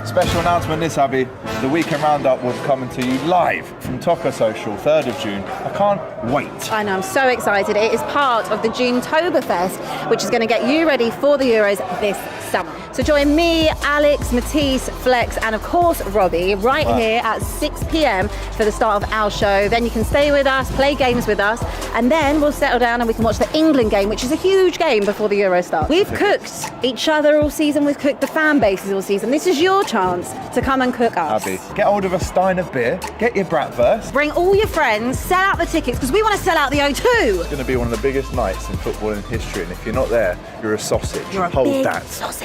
Special announcement this, Abby. The weekend roundup will be coming to you live from Toca Social, 3rd of June. I can't wait. I know, I'm so excited. It is part of the June-toberfest, which is going to get you ready for the Euros this summer. So join me, Alex, Matisse, Flex, and of course Robbie right here at 6 p.m. for the start of our show. Then you can stay with us, play games with us, and then we'll settle down and we can watch the England game, which is a huge game before the Euro starts. We've cooked each other all season, we've cooked the fan bases all season. This is your chance to come and cook us. Abby, get hold of a stein of beer, get your bratwurst. Bring all your friends, sell out the tickets, because we want to sell out the O2. It's going to be one of the biggest nights in football in history, and if you're not there, you're a sausage. You're a Hold big that. sausage.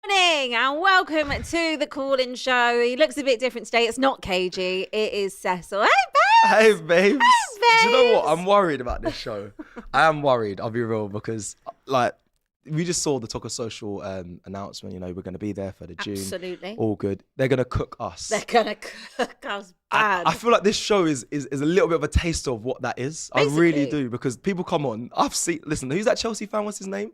Morning and welcome to the call-in show. He looks a bit different today. It's not KG, it is Cecil. Hey, babes! Hey, babes. Hey, Do you know what? babes. I'm worried about this show. I am worried, I'll be real, because like we just saw the Toca Social announcement, you know, we're going to be there for the June. Absolutely. All good. They're going to cook us. They're going to cook us bad. I feel like this show is a little bit of a taste of what that is. Basically. I really do, because people come on. Listen, who's that Chelsea fan? What's his name?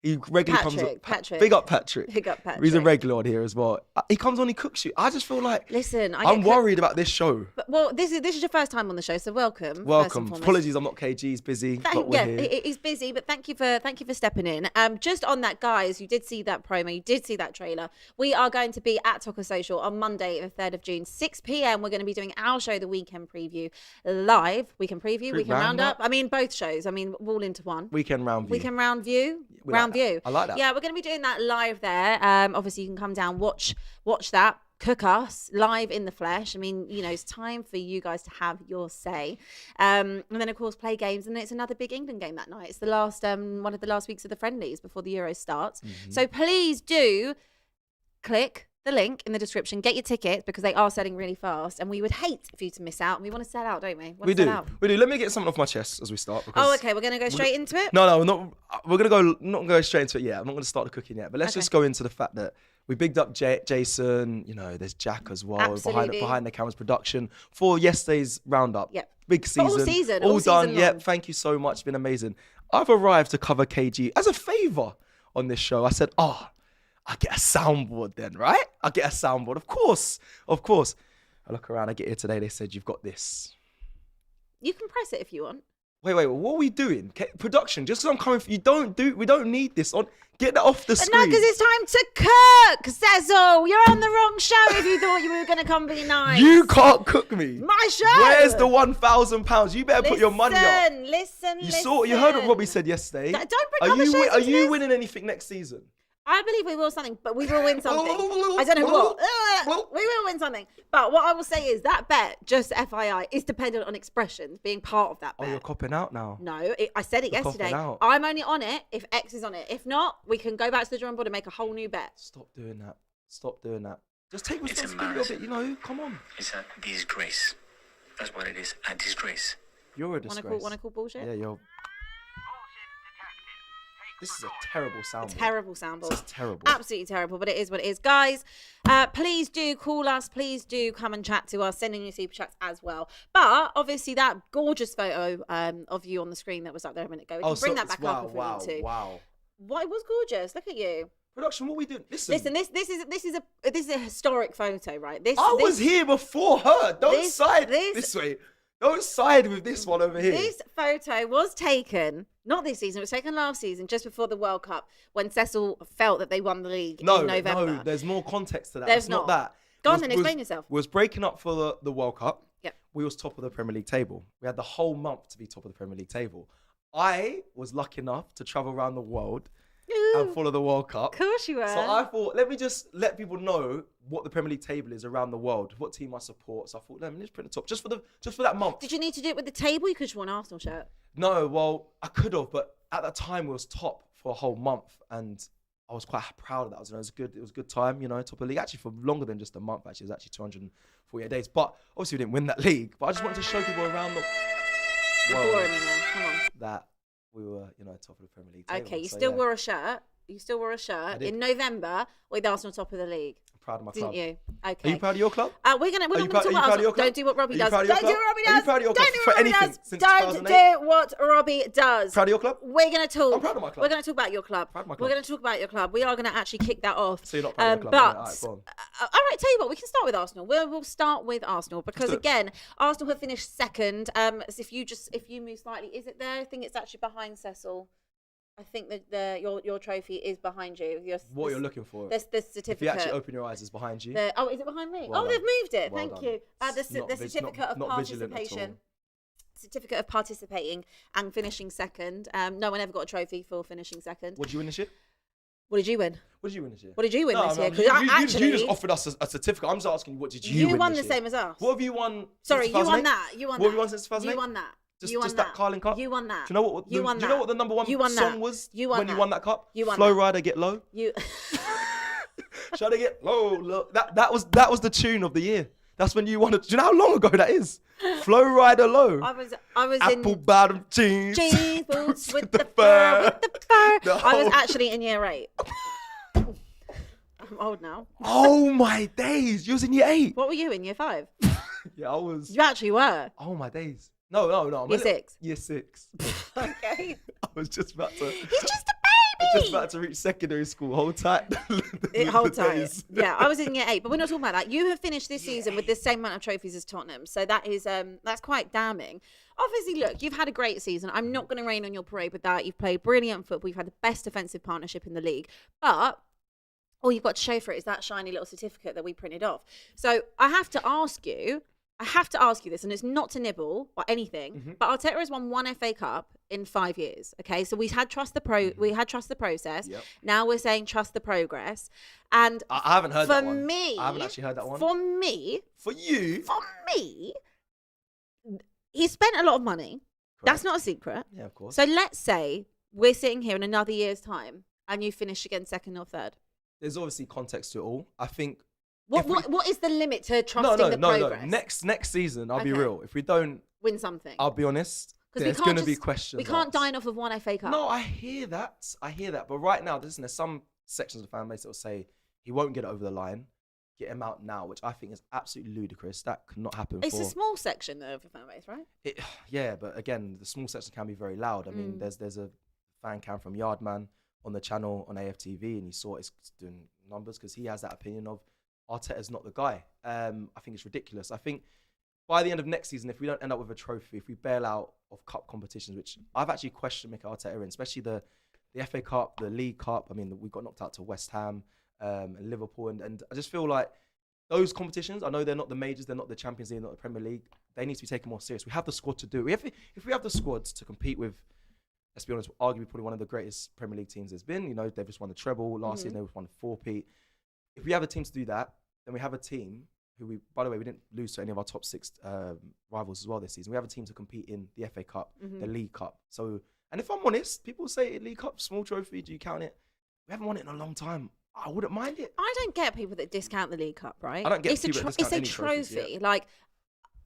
He regularly comes on. Patrick. Big up Patrick. Big up Patrick. He's a regular on here as well. He comes on, he cooks you. I just feel like, Listen, I'm worried about this show. But, well, this is your first time on the show, so welcome. First Welcome. and foremost. Apologies, I'm not KG. He's busy. But we're here. He's busy, but thank you for stepping in. Just on that, guys, you did see that promo, you did see that trailer. We are going to be at Toca Social on Monday, the 3rd of June, 6 p.m. We're going to be doing our show, the Weekend Preview, live. Weekend Preview, Weekend Roundup. I mean, both shows. I mean, all into one. Weekend Round View. Weekend Round View. Round View. I like that. Yeah, we're going to be doing that live there. Obviously, you can come down, watch that. Cook us live in the flesh. I mean, you know, it's time for you guys to have your say. And then, of course, play games. And it's another big England game that night. It's the last one of the last weeks of the friendlies before the Euro starts. Mm-hmm. So please do click the link in the description. Get your tickets because they are selling really fast. And we would hate for you to miss out. And we want to sell out, don't we? We do. Let me get something off my chest as we start. Oh, okay. We're going to go straight into it? No, we're not. We're going to not go straight into it yet. I'm not going to start the cooking yet. But let's just go into the fact that we bigged up Jason. You know, there's Jack as well. Absolutely. Behind the cameras production for yesterday's roundup. Yep. Big season. All season. All all done. season Yep. long. Thank you so much. It's been amazing. I've arrived to cover KG as a favour on this show. I said, I'll get a soundboard then, right? I'll get a soundboard. Of course. I look around, I get here today, they said, you've got this. You can press it if you want. Wait, what are we doing? Production, just because I'm coming for we don't need this on. Get that off the But screen. no, because it's time to cook, Cecil. You're on the wrong show if you thought you were going to come be nice. You can't cook me. My show. Where's the £1,000? You better put your money up. Listen. You heard what Robbie said yesterday. Don't bring other shows Are into you this. winning anything next season? I believe we will something, but we will win something. I don't know what. We will win something. But what I will say is that bet, just FYI, is dependent on expressions being part of that bet. Oh, you're copping out now. No, I said it You're yesterday. copping out. I'm only on it if X is on it. If not, we can go back to the drawing board and make a whole new bet. Stop doing that. Just take responsibility of it, you know. Come on. It's a disgrace. That's what it is. A disgrace. You're a disgrace. Want to call bullshit? Yeah, you're. This is a terrible soundboard. Terrible soundboard. This is terrible. Absolutely terrible, but it is what it is. Guys, please do call us. Please do come and chat to us. Send in your super chats as well. But obviously that gorgeous photo of you on the screen that was up there a minute ago, we can bring that back up if we need to. Wow. What, it was gorgeous. Look at you. Production, what are we doing? Listen, this is a historic photo, right? I was here before her. Don't this- side this- this way. Don't side with this one over here. This photo was taken, not this season, it was taken last season, just before the World Cup, when Cecil felt that they won the league in November. No, there's more context to that. There's It's not not. that. Go on then, explain yourself. We was breaking up for the World Cup. Yep. We was top of the Premier League table. We had the whole month to be top of the Premier League table. I was lucky enough to travel around the world and follow the World Cup. Of course you were. So I thought, let me just let people know what the Premier League table is around the world, what team I support. So I thought, let me just print the top just for that month. Did you need to do it with the table? You could have worn an Arsenal shirt. No, well, I could have, but at that time we was top for a whole month, and I was quite proud of that. It was good. It was a good time, you know, top of the league. Actually, for longer than just a month. Actually, it was actually 248 days. But obviously, we didn't win that league. But I just wanted to show people around the You're boring me now. Come on. that we were, you know, top of the Premier League table. Okay, you So, still yeah. wore a shirt. You still wore a shirt did. in November with Arsenal top of the league. Proud of my Didn't club. you? Okay. Are you proud of your club? We're not Are you going to proud talk of about your Arsenal. club? Don't do what Robbie Are you does. proud Don't of do your what Robbie club? Are you does. proud of your Don't club do for what Robbie anything does. since Don't 2008? do what Robbie does. Proud of your club? We're going to talk. I'm proud of my club. We're going to talk about your club. Proud of my We're club. going to talk about your club. We are going to actually kick that off. So you're not proud of your club? But All right, go on. all right, tell you what, we can start with Arsenal. We'll start with Arsenal because do it. again, Arsenal have finished second. So if you move slightly, is it there? I think it's actually behind Cecil. I think that your trophy is behind you. What you're looking for? The certificate. If you actually open your eyes, it's behind you. Is it behind me? Well oh, done. they've moved it. Well Thank done. you. The It's not certificate of not vigilant at all. participation. Certificate of participating and finishing second. No one ever got a trophy for finishing second. What did you win this year? What did you win? What did you win this year? What did you win this year? You just offered us a certificate. I'm just asking, what did you win? You won this the year? same as us. What have you won? Sorry, since you won 2008? that. You won What that. have you won since 2008? You won that. Just that Carling Cup? You won that. Do you know what? You won do you know what the number one You won song that. was You won when that. you won that cup? You won Flow that. Rider Get Low. You. Try to get low. Look, that was the tune of the year. That's when you won it. Do you know how long ago that is? Flow Rider Low. I was Apple in bottom jeans. jeans boots with the the fur. fur. With the fur. The I was whole- actually in year 8. I'm old now. Oh my days! You was in year 8. What were you in year 5? Yeah, I was. You actually were. Oh my days. No. I'm Year 6. Year 6. Okay. I was just about to. He's just a Just baby. about to reach secondary school. Hold tight. Hold tight. days. Yeah, I was in year 8, but we're not talking about that. You have finished this season with the same amount of trophies as Tottenham, so that is that's quite damning. Obviously, look, you've had a great season. I'm not going to rain on your parade with that. You've played brilliant football. You've had the best defensive partnership in the league, but all you've got to show for it is that shiny little certificate that we printed off. So I have to ask you this, and it's not to nibble or anything, but Arteta has won 1 FA Cup in 5 years. Okay, so we had trust the process. Yep. Now we're saying trust the progress. And I haven't heard that one. me, I haven't actually heard that one. For me, he spent a lot of money. Correct. That's not a secret. Yeah, of course. So let's say we're sitting here in another year's time, and you finish again second or third. There's obviously context to it all. I think. What is the limit to trusting the progress? No. Next season, I'll be Okay. real. If we don't Win something. I'll be honest. Because There's going to be questions. We can't asked. dine off of 1 FA Cup. No, I hear that. But right now, there's some sections of the fan base that will say he won't get it over the line. Get him out now, which I think is absolutely ludicrous. That could not happen. It's a small section though of the fan base, right? Yeah, but again, the small section can be very loud. I mean, there's a fan cam from Yardman on the channel on AFTV, and he saw it's doing numbers because he has that opinion of Arteta's not the guy. I think it's ridiculous. I think by the end of next season, if we don't end up with a trophy, if we bail out of cup competitions, which I've actually questioned Mikel Arteta in, especially the FA Cup, the League Cup. I mean, we got knocked out to West Ham and Liverpool, and I just feel like those competitions, I know they're not the majors, they're not the Champions League, not the Premier League. They need to be taken more serious. We have the squad to do it. If we have the squad to compete with, let's be honest, arguably probably one of the greatest Premier League teams there's been. You know, they've just won the treble. Last season, they won the 4-peat. If we have a team to do that, then we have a team who by the way, we didn't lose to any of our top 6 rivals as well this season. We have a team to compete in the FA Cup, the League Cup. So, and if I'm honest, people say League Cup, small trophy, do you count it? We haven't won it in a long time. I wouldn't mind it. I don't get people that discount the League Cup, right? I don't get it's people that discount any it's a trophies, trophy. yeah. Like,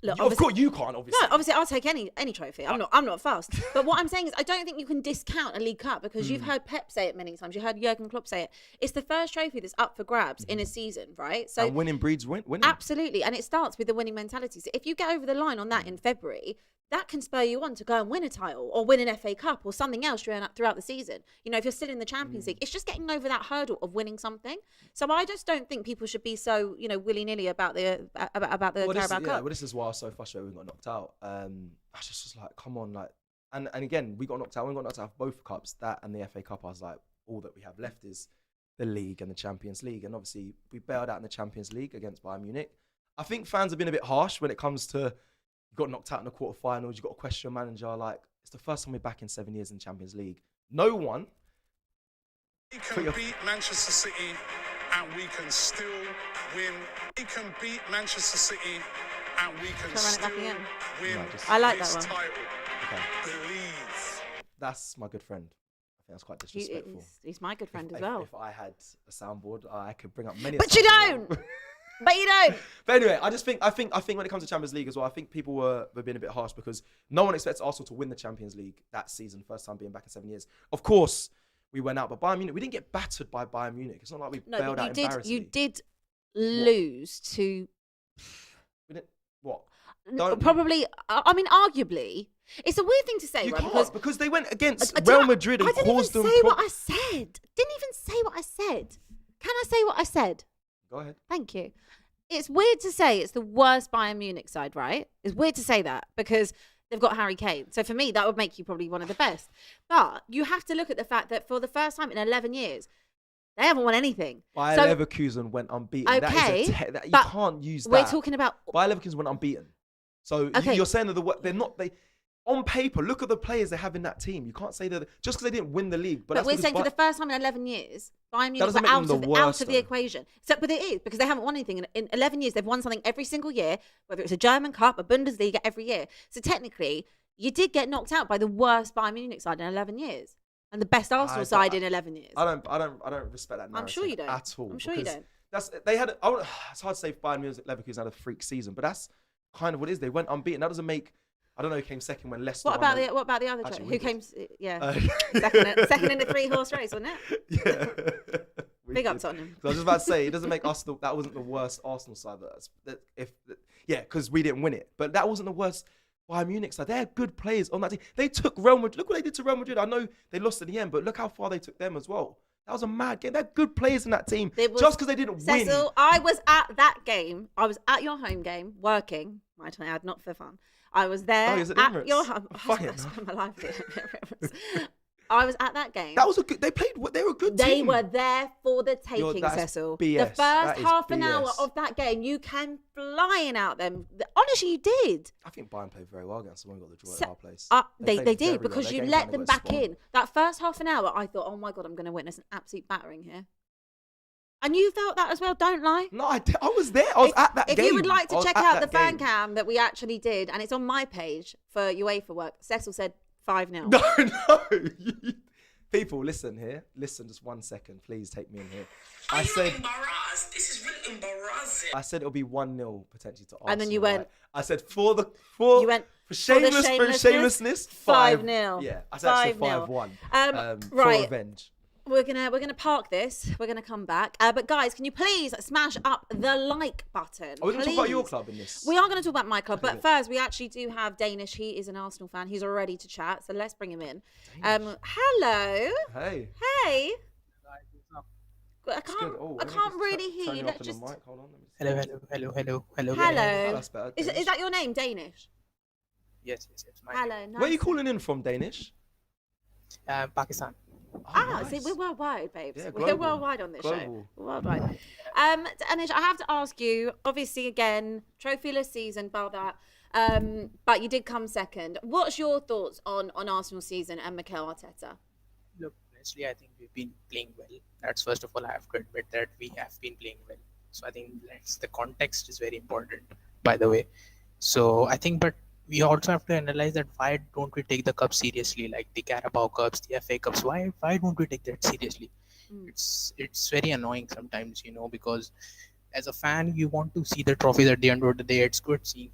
look, Of course, you can't, obviously. No, obviously I'll take any trophy. I'm not fast. But what I'm saying is I don't think you can discount a League Cup because you've heard Pep say it many times. You heard Jurgen Klopp say it. It's the first trophy that's up for grabs in a season, right? So and winning breeds winning. absolutely. And it starts with the winning mentality. So if you get over the line on that in February, that can spur you on to go and win a title or win an FA Cup or something else throughout the season. You know, if you're still in the Champions League, it's just getting over that hurdle of winning something. So I just don't think people should be so, you know, willy-nilly about the Carabao Cup. Well, this is why I was so frustrated we got knocked out. I just was like, come on, like, and again, we got knocked out. We got knocked out of both cups, that and the FA Cup. I was like, all that we have left is the league and the Champions League. And obviously, we bailed out in the Champions League against Bayern Munich. I think fans have been a bit harsh when it comes to you got knocked out in the quarterfinals. You got to question your manager. Like, it's the first time we're back in 7 years in the Champions League. No one. We can beat Manchester City and we can still win. We can beat Manchester City and we can Shall I run it back still again? win I like this that one. title. Okay. Believe. That's my good friend. I think that's quite disrespectful. He's my good friend as well. If I had a soundboard, I could bring up many. But you don't. But you don't. But anyway, I think when it comes to Champions League as well, I think people were being a bit harsh because no one expects Arsenal to win the Champions League that season, first time being back in 7 years. Of course, we went out, but Bayern Munich, we didn't get battered by Bayern Munich. It's not like we bailed out embarrassingly. You did lose to What? probably? I mean, arguably, it's a weird thing to say, You right? can't because they went against I Real didn't- Madrid and I didn't even caused them. say what I said. Didn't even say what I said. Can I say what I said? Go ahead. Thank you. It's weird to say it's the worst Bayern Munich side, right? It's weird to say that because they've got Harry Kane. So for me, that would make you probably one of the best. But you have to look at the fact that for the first time in 11 years, they haven't won anything. Bayer So- Leverkusen went unbeaten. Okay, that is you but can't use that. We're talking about Bayer Leverkusen went unbeaten. So Okay. you're saying that they're not. On paper, look at the players they have in that team. You can't say that just because they didn't win the league. But But that's we're because saying for the first time in 11 years, Bayern Munich doesn't were make them out the of, worst, the though. equation. So, but it is because they haven't won anything. In 11 years, they've won something every single year, whether it's a German Cup, a Bundesliga, every year. So technically, you did get knocked out by the worst Bayern Munich side in 11 years. And the best Arsenal side in 11 years. I don't respect that narrative. I'm sure you don't. At all. I'm sure you because don't. It's hard to say Bayern Munich Leverkusen had a freak season, but that's kind of what it is. They went unbeaten. That doesn't make. I don't know who came second when Leicester. What won about the other? Actually, Who we came? did. Yeah, second in the 3-horse race, wasn't it? Yeah. Big up Tottenham. I was just about to say it doesn't make us that wasn't the worst Arsenal side. Because we didn't win it, but that wasn't the worst Bayern Munich side. They had good players on that team. They took Real Madrid. Look what they did to Real Madrid. I know they lost in the end, but look how far they took them as well. That was a mad game. They had good players in that team. Just because they didn't win. Cecil, I was at that game. I was at your home game, working, might I add, not for fun. I was there Oh, you was at at Emirates? your home. Fucking I hell. spent my life there. I was at that game. That was a good. They played. They were a good They team. were there for the taking, that's Cecil. BS. The That first is half an BS. hour of that game, you came flying out them. Honestly, you did. I think Bayern played very well against them. We got the draw So- at our place. They played very did well. because Their you game let plan them got back spot on. in. That first half an hour, I thought, oh my God, I'm going to witness an absolute battering here. And you felt that as well, don't lie. No, I was there. I was at that If game. you would like I to was check at out the that fan game. cam that we actually did, and it's on my page for UEFA work, Cecil said 5-0. No. People, listen here. Listen, just 1 second. Please take me in here. I said embarrassed? This is really embarrassing. I said it'll be 1-0 potentially to Arsenal. And then you went- right? I said for You went for for the shamelessness 5-0. 5-0. Yeah, I said actually 5-0. 5-1. Right. For revenge. We're gonna park this. We're gonna come back. But guys, can you please smash up the like button? Are we going to talk about your please? club in this? We are going to talk about my club, Okay. but first we actually do have Danish. He is an Arsenal fan. He's all ready to chat, so let's bring him in. Hello. Hey. Hey. I It's can't. good. Oh, I let me can't just really turn hear you. you Let's up on just. the mic. Hold on. Let me see. Hello. Hello. that's better. Is Danish. that your name, Danish? Yes. My Hello. Nice. Where are you calling in from, Danish? Pakistan. Oh, See, nice. we're worldwide, babes. Yeah, We're global. worldwide on this show. Global. We're worldwide. Danish, I have to ask you, obviously, again, trophyless season, bar that. But you did come second. What's your thoughts on Arsenal's season and Mikel Arteta? Look, honestly, I think we've been playing well. That's first of all, I have to admit that we have been playing well. So I think the context is very important, by the way. So I think, but we also have to analyze that why don't we take the cup seriously, like the Carabao Cups, the FA Cups? Why don't we take that seriously? It's very annoying sometimes, because as a fan, you want to see the trophies at the end of the day. It's good seeing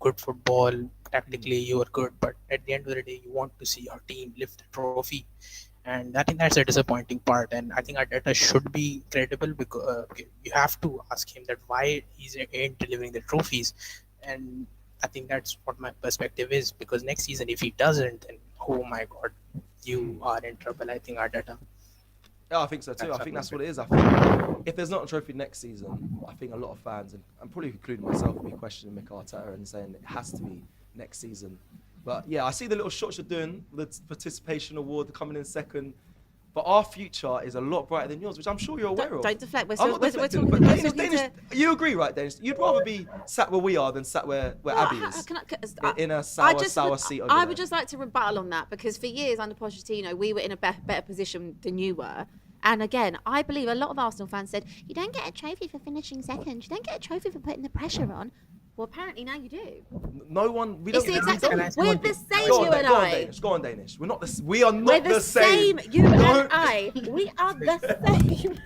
good football. Tactically, you are good, but at the end of the day, you want to see your team lift the trophy. And I think that's a disappointing part. And I think Arteta should be credible because you have to ask him that why he ain't delivering the trophies. And I think that's what my perspective is, because next season, if he doesn't, then oh my God, you are in trouble. I think Arteta. Yeah, I think so too. That's I think that's what what it is. I think if there's not a trophy next season, I think a lot of fans, and probably including myself, will be questioning Mikel Arteta and saying it has to be next season. But yeah, I see the little shots you're doing, the participation award coming in second. But our future is a lot brighter than yours, which I'm sure you're aware of. Don't deflect. I'm not deflecting, but Danish, you agree, right, Danish? You'd rather be sat where we are than sat where Abbi is. In a sour seat over I there. would just like to rebuttal on that, because for years under Pochettino, we were in a better position than you were. And again, I believe a lot of Arsenal fans said, you don't get a trophy for finishing second. You don't get a trophy for putting the pressure on. Well, apparently now you do. No one. We It's don't. the we exact don't. same. We're the same, Go on, you Dan- and go on, I. Danish. Go on, Danish. We're not the. We are We're not the same, you and Don't- I. We are the same.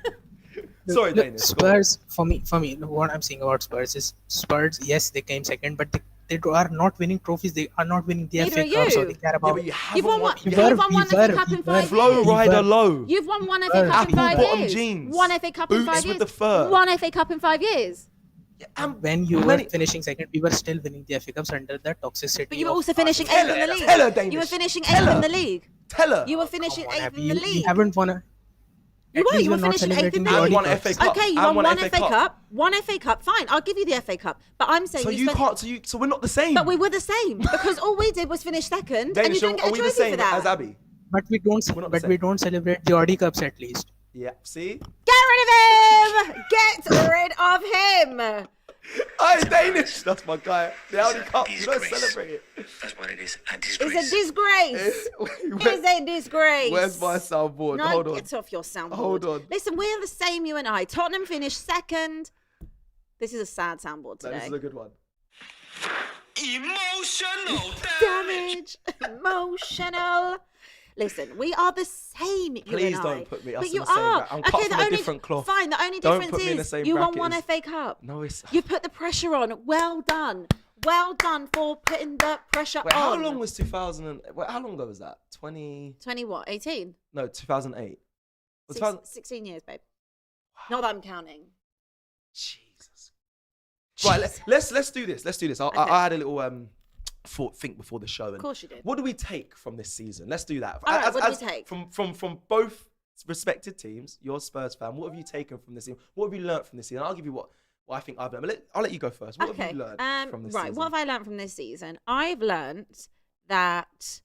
Sorry, Look, Danish. Go on. Spurs, for me, what I'm saying about Spurs is Spurs, yes, they came second, but are not winning trophies. They are not winning the Neither FA are Cup, so you. they care Yeah, about. but you You've haven't won won. one. You We You've were- won one we FA were- Cup in we 5 were- Flow years. rider low. You've won one FA Apple Cup in 5 bottom years. jeans. One FA Cup in Boots 5 years. with the fur. One FA Cup in 5 years. And When you were many- finishing second, we were still winning the FA Cups under the toxicity. But you were of also finishing Arsenal. 8th in the league. Tell her, Danish. You were finishing Tell 8th in her. the league. Tell her. You were finishing Come on, 8th Abby, in the you league. haven't won a. You At were. least You you're were not finishing 8th in celebrating the the And league. one Audi FA Cups. Cup. Okay, you And won one FA Cup. One FA Cup. Fine, I'll give you the FA Cup. But I'm saying So you spent- can't. So we're not the same. But we were the same because all we did was finish second, and Danish, you don't get are a we the trophy same for that. as Abby? But we don't. We're not the But same. we don't celebrate the Audi Cups at least. Yeah. See. Get rid of him! Get rid of him! Oh, Danish. That's my guy. The Audi It's a Cup. You don't disgrace. celebrate it. That's what it is. A It's disgrace. a disgrace. It's a disgrace. Where's my soundboard? No, Hold on. get off your soundboard. Hold on. Listen, we're the same, you and I. Tottenham finished second. This is a sad soundboard No, today. this is a good one. Emotional Damage. Emotional. Listen, we are the same, you Please and I. don't put me us But in you the same are. bracket. I'm cut from a different cloth. Fine, the only Don't difference put me in the is same you won one bracket FA Cup. No, it's. You put the pressure on. Well done. Well done for putting the pressure Wait, on. how long was 2000? How long ago was that? 20 what? 18? No, 2008. Was 2000 16 years, babe. Not that I'm counting. Jesus. Right, let's do this. Let's do this. I had a little think before the show. Of course you did. What do we take from this season? Let's do that. All right, what do we take? From both respected teams? You're a Spurs fan. What have you taken from this season? What have you learned from this season? I'll give you what I think I've learned. But I'll let you go first. What have you learned from this right, season? what have I learned from this season? I've learned that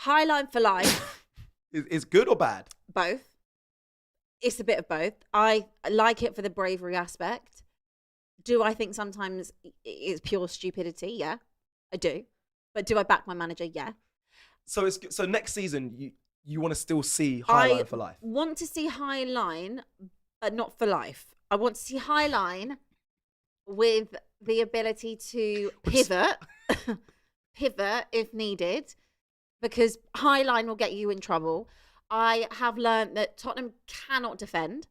Highline for life, Is good or bad? both. It's a bit of both. I like it for the bravery aspect. Do I think sometimes it's pure stupidity? Yeah, I do. But do I back my manager? Yeah. So so next season you want to still see Highline for life. I want to see Highline, but not for life. I want to see Highline with the ability to pivot, pivot if needed, because Highline will get you in trouble. I have learned that Tottenham cannot defend,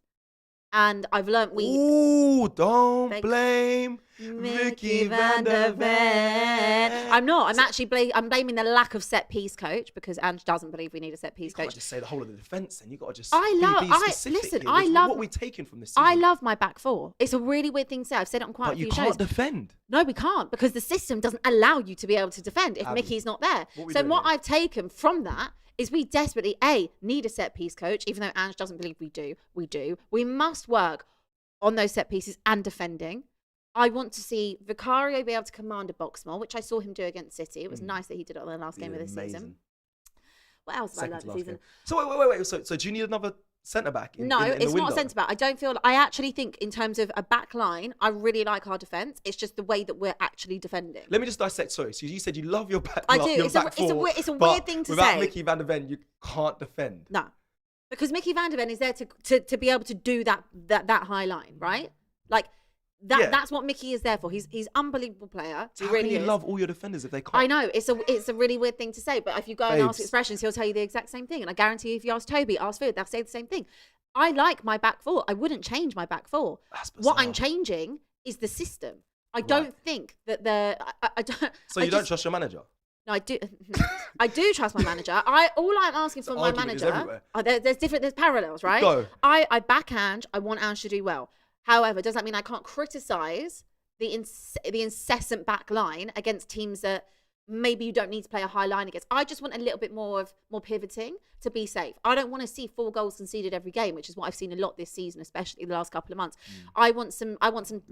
and I've learned we. Ooh, don't Thank- blame Vicky van der Ven. I'm not. I'm blaming the lack of set piece coach because Ange doesn't believe we need a set piece You can't coach. just say the whole of the defence, then you got to just. Listen, Specific I here. love. What are we taking from this season? I love my back four. It's a really weird thing to say. I've said it on quite But a few you can't shows. defend. No, we can't because the system doesn't allow you to be able to defend if Abby, Mickey's not there. what we So doing what here? I've taken from that is we desperately need a set piece coach, even though Ange doesn't believe we do. We do. We must work on those set pieces and defending. I want to see Vicario be able to command a box more, which I saw him do against City. It was nice that he did it on the last game of this season. What else have I learned this season? So wait. So do you need another centre back? No, in the it's not a window? centre back. I don't feel. I actually think in terms of a back line, I really like our defence. It's just the way that we're actually defending. Let me just dissect. Sorry, so you said you love your back. I do. Your It's a- back it's a four, we- it's a but weird thing to without say. Mickey van der Ven, you can't defend. No, because Mickey van der Ven is there to be able to do that high line, right? Like that. Yeah. That's what Mickey is there for. He's unbelievable player. So He how really can you is. love all your defenders if they can't? I know it's a really weird thing to say, but if you go and ask Babes. expressions, he'll tell you the exact same thing. And I guarantee you, if you ask Toby, ask Food, they'll say the same thing. I like my back four. I wouldn't change my back four. That's What I'm bizarre. changing is the system. I don't think that I don't. So I you don't just- trust your manager? No, I do. I do trust my manager. All I'm asking from my argument is manager. everywhere. There's parallels, right? Go. I back Ange. I want Ange to do well. However, does that mean I can't criticise the incessant back line against teams that maybe you don't need to play a high line against? I just want a little bit more pivoting to be safe. I don't want to see 4 goals conceded every game, which is what I've seen a lot this season, especially the last couple of months. I want some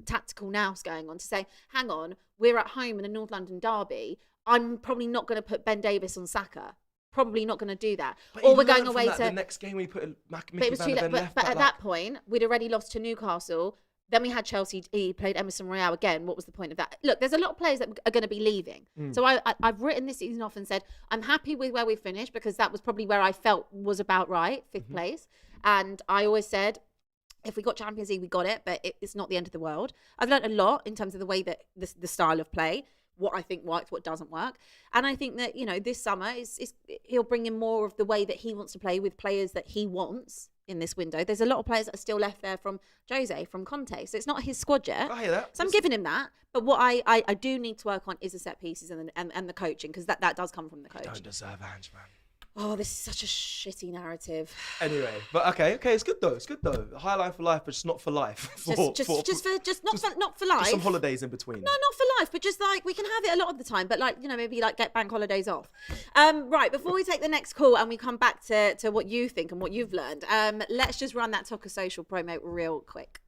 tactical nous going on to say, hang on, we're at home in a North London derby. I'm probably not going to put Ben Davis on Saka. Probably not going to do that. But Or he we're going learned from away that to. the next game we put But Mickey it was van too der late. Ven left But back at like- that point, we'd already lost to Newcastle. Then we had Chelsea. He played Emerson Royale again. What was the point of that? Look, there's a lot of players that are going to be leaving. So I've written this season off and said I'm happy with where we finished because that was probably where I felt was about right, 5th place. And I always said, if we got Champions League, we got it, but it's not the end of the world. I've learned a lot in terms of the way that the style of play, what I think works, what doesn't work. And I think that, this summer he'll bring in more of the way that he wants to play with players that he wants in this window. There's a lot of players that are still left there from Jose, from Conte. So it's not his squad yet. I hear that. So I'm giving him that. But what I do need to work on is the set pieces and the coaching, because that does come from the coach. Don't deserve Ange, man. Oh, this is such a shitty narrative. Anyway, but okay, it's good though. It's good though. High line for life, but just not for life. Not for life. Just some holidays in between. No, not for life, but just like we can have it a lot of the time, but like, you know, maybe like get bank holidays off. Right, before we take the next call and we come back to what you think and what you've learned, let's just run that Toca Social promo real quick.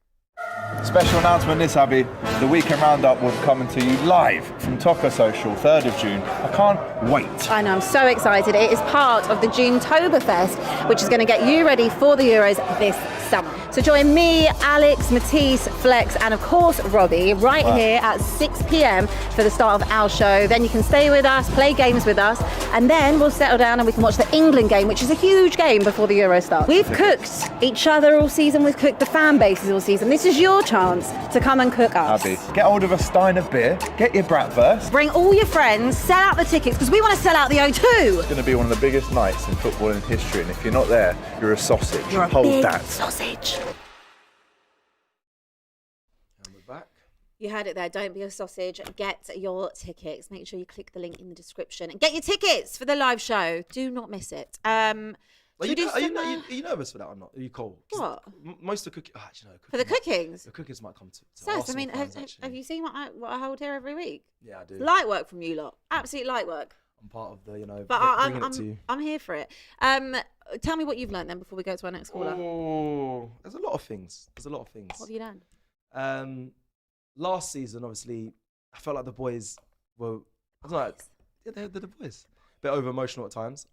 Special announcement this, Abby. The weekend roundup will be coming to you live from Toca Social, 3rd of June. I can't wait. I know, I'm so excited. It is part of the June-toberfest, which is going to get you ready for the Euros this summer. So join me, Alex, Matisse, Flex, and of course Robbie right here at 6 p.m. for the start of our show. Then you can stay with us, play games with us, and then we'll settle down and we can watch the England game, which is a huge game before the Euro starts. We've cooked each other all season. We've cooked the fan bases all season. This is your chance to come and cook us. Abby, get hold of a stein of beer, get your bratwurst. Bring all your friends, sell out the tickets, because we want to sell out the O2. It's going to be one of the biggest nights in football in history, and if you're not there, you're a sausage. You're a Hold big that. sausage. And we're back. You heard it there. Don't be a sausage. Get your tickets. Make sure you click the link in the description and get your tickets for the live show. Do not miss it. Are you nervous for that or not? Are you cold? What? Most of the cooking. Actually, no. For the cookings? The cookings might come to Seth, I Arsenal mean, fans, have you seen what I hold here every week? Yeah, I do. Light work from you lot. Absolute light work. I'm part of the, But bringing it to you. I'm here for it. Tell me what you've learned then before we go to our next caller. Oh, there's a lot of things. What have you learned? Last season, obviously, I felt like the boys were, I don't know, yeah, they're the boys. A bit over emotional at times.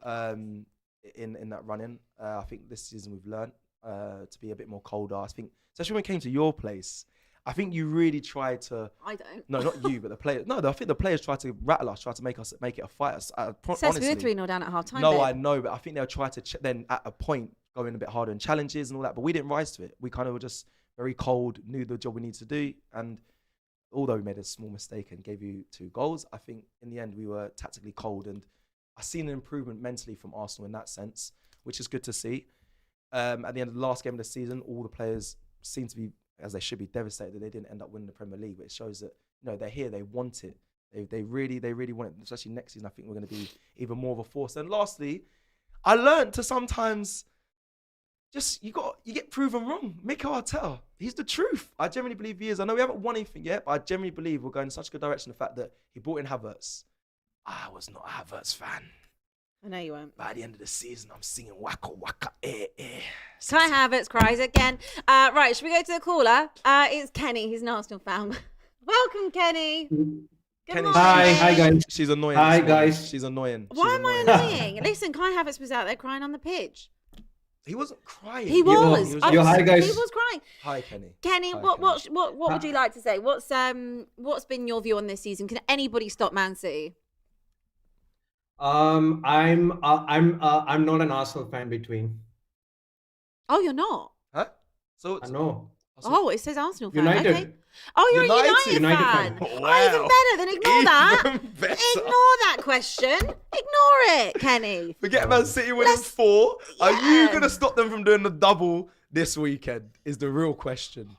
In that run-in, I think this season we've learned to be a bit more colder. I think, especially when it came to your place, I think you really tried to. I don't. No, not you, but the players. No, I think the players tried to rattle us, tried to make it a fight. Seth, we were 3-0 down at half time. No, I know, but I think they'll try to then at a point go in a bit harder in challenges and all that. But we didn't rise to it. We kind of were just very cold, knew the job we needed to do, and although we made a small mistake and gave you 2 goals, I think in the end we were tactically cold, and I've seen an improvement mentally from Arsenal in that sense, which is good to see. At the end of the last game of the season, all the players seem to be, as they should be, devastated that they didn't end up winning the Premier League. But it shows that they're here, they want it, they really want it. Especially next season, I think we're going to be even more of a force. And lastly, I learned to sometimes just you get proven wrong. Mikel Arteta, he's the truth. I genuinely believe he is. I know we haven't won anything yet, but I genuinely believe we're going in such a good direction. The fact that he brought in Havertz. I was not a Havertz fan. I know you weren't. By the end of the season, I'm singing Waka Waka Kai Havertz cries again. Right, should we go to the caller? It's Kenny. He's an Arsenal fan. Welcome, Kenny. Good morning. Hi guys. She's annoying. Hi guys. She's annoying. Why am I annoying? Listen, Kai Havertz was out there crying on the pitch. He wasn't crying. He was. Hi guys. He was crying. Hi, Kenny. Kenny, what would you like to say? What's been your view on this season? Can anybody stop Man City? I'm not an Arsenal fan between. Oh, you're not? Huh? So No. Oh, it says Arsenal fan. United. Okay. Oh, you're a United fan. fan. Wow. Oh, even better. Then ignore that. Even better. Ignore that question. Ignore it, Kenny. Forget Man City winning 4. Are you going to stop them from doing the double this weekend? Is the real question.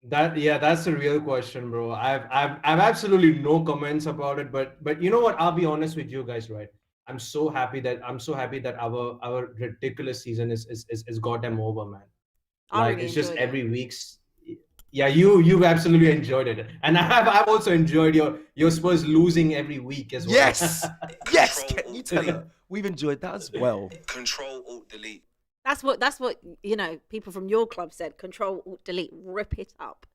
That's the real question, bro. I've absolutely no comments about it, but you know what? I'll be honest with you guys, right? I'm so happy that our ridiculous season is goddamn over, man. Like really it's just enjoyed every week's. Yeah, you've absolutely enjoyed it, and I've also enjoyed your Spurs losing every week as well. Yes, yes. Can you tell her? We've enjoyed that as well. Control Alt Delete. That's what people from your club said. Control Alt Delete. Rip it up.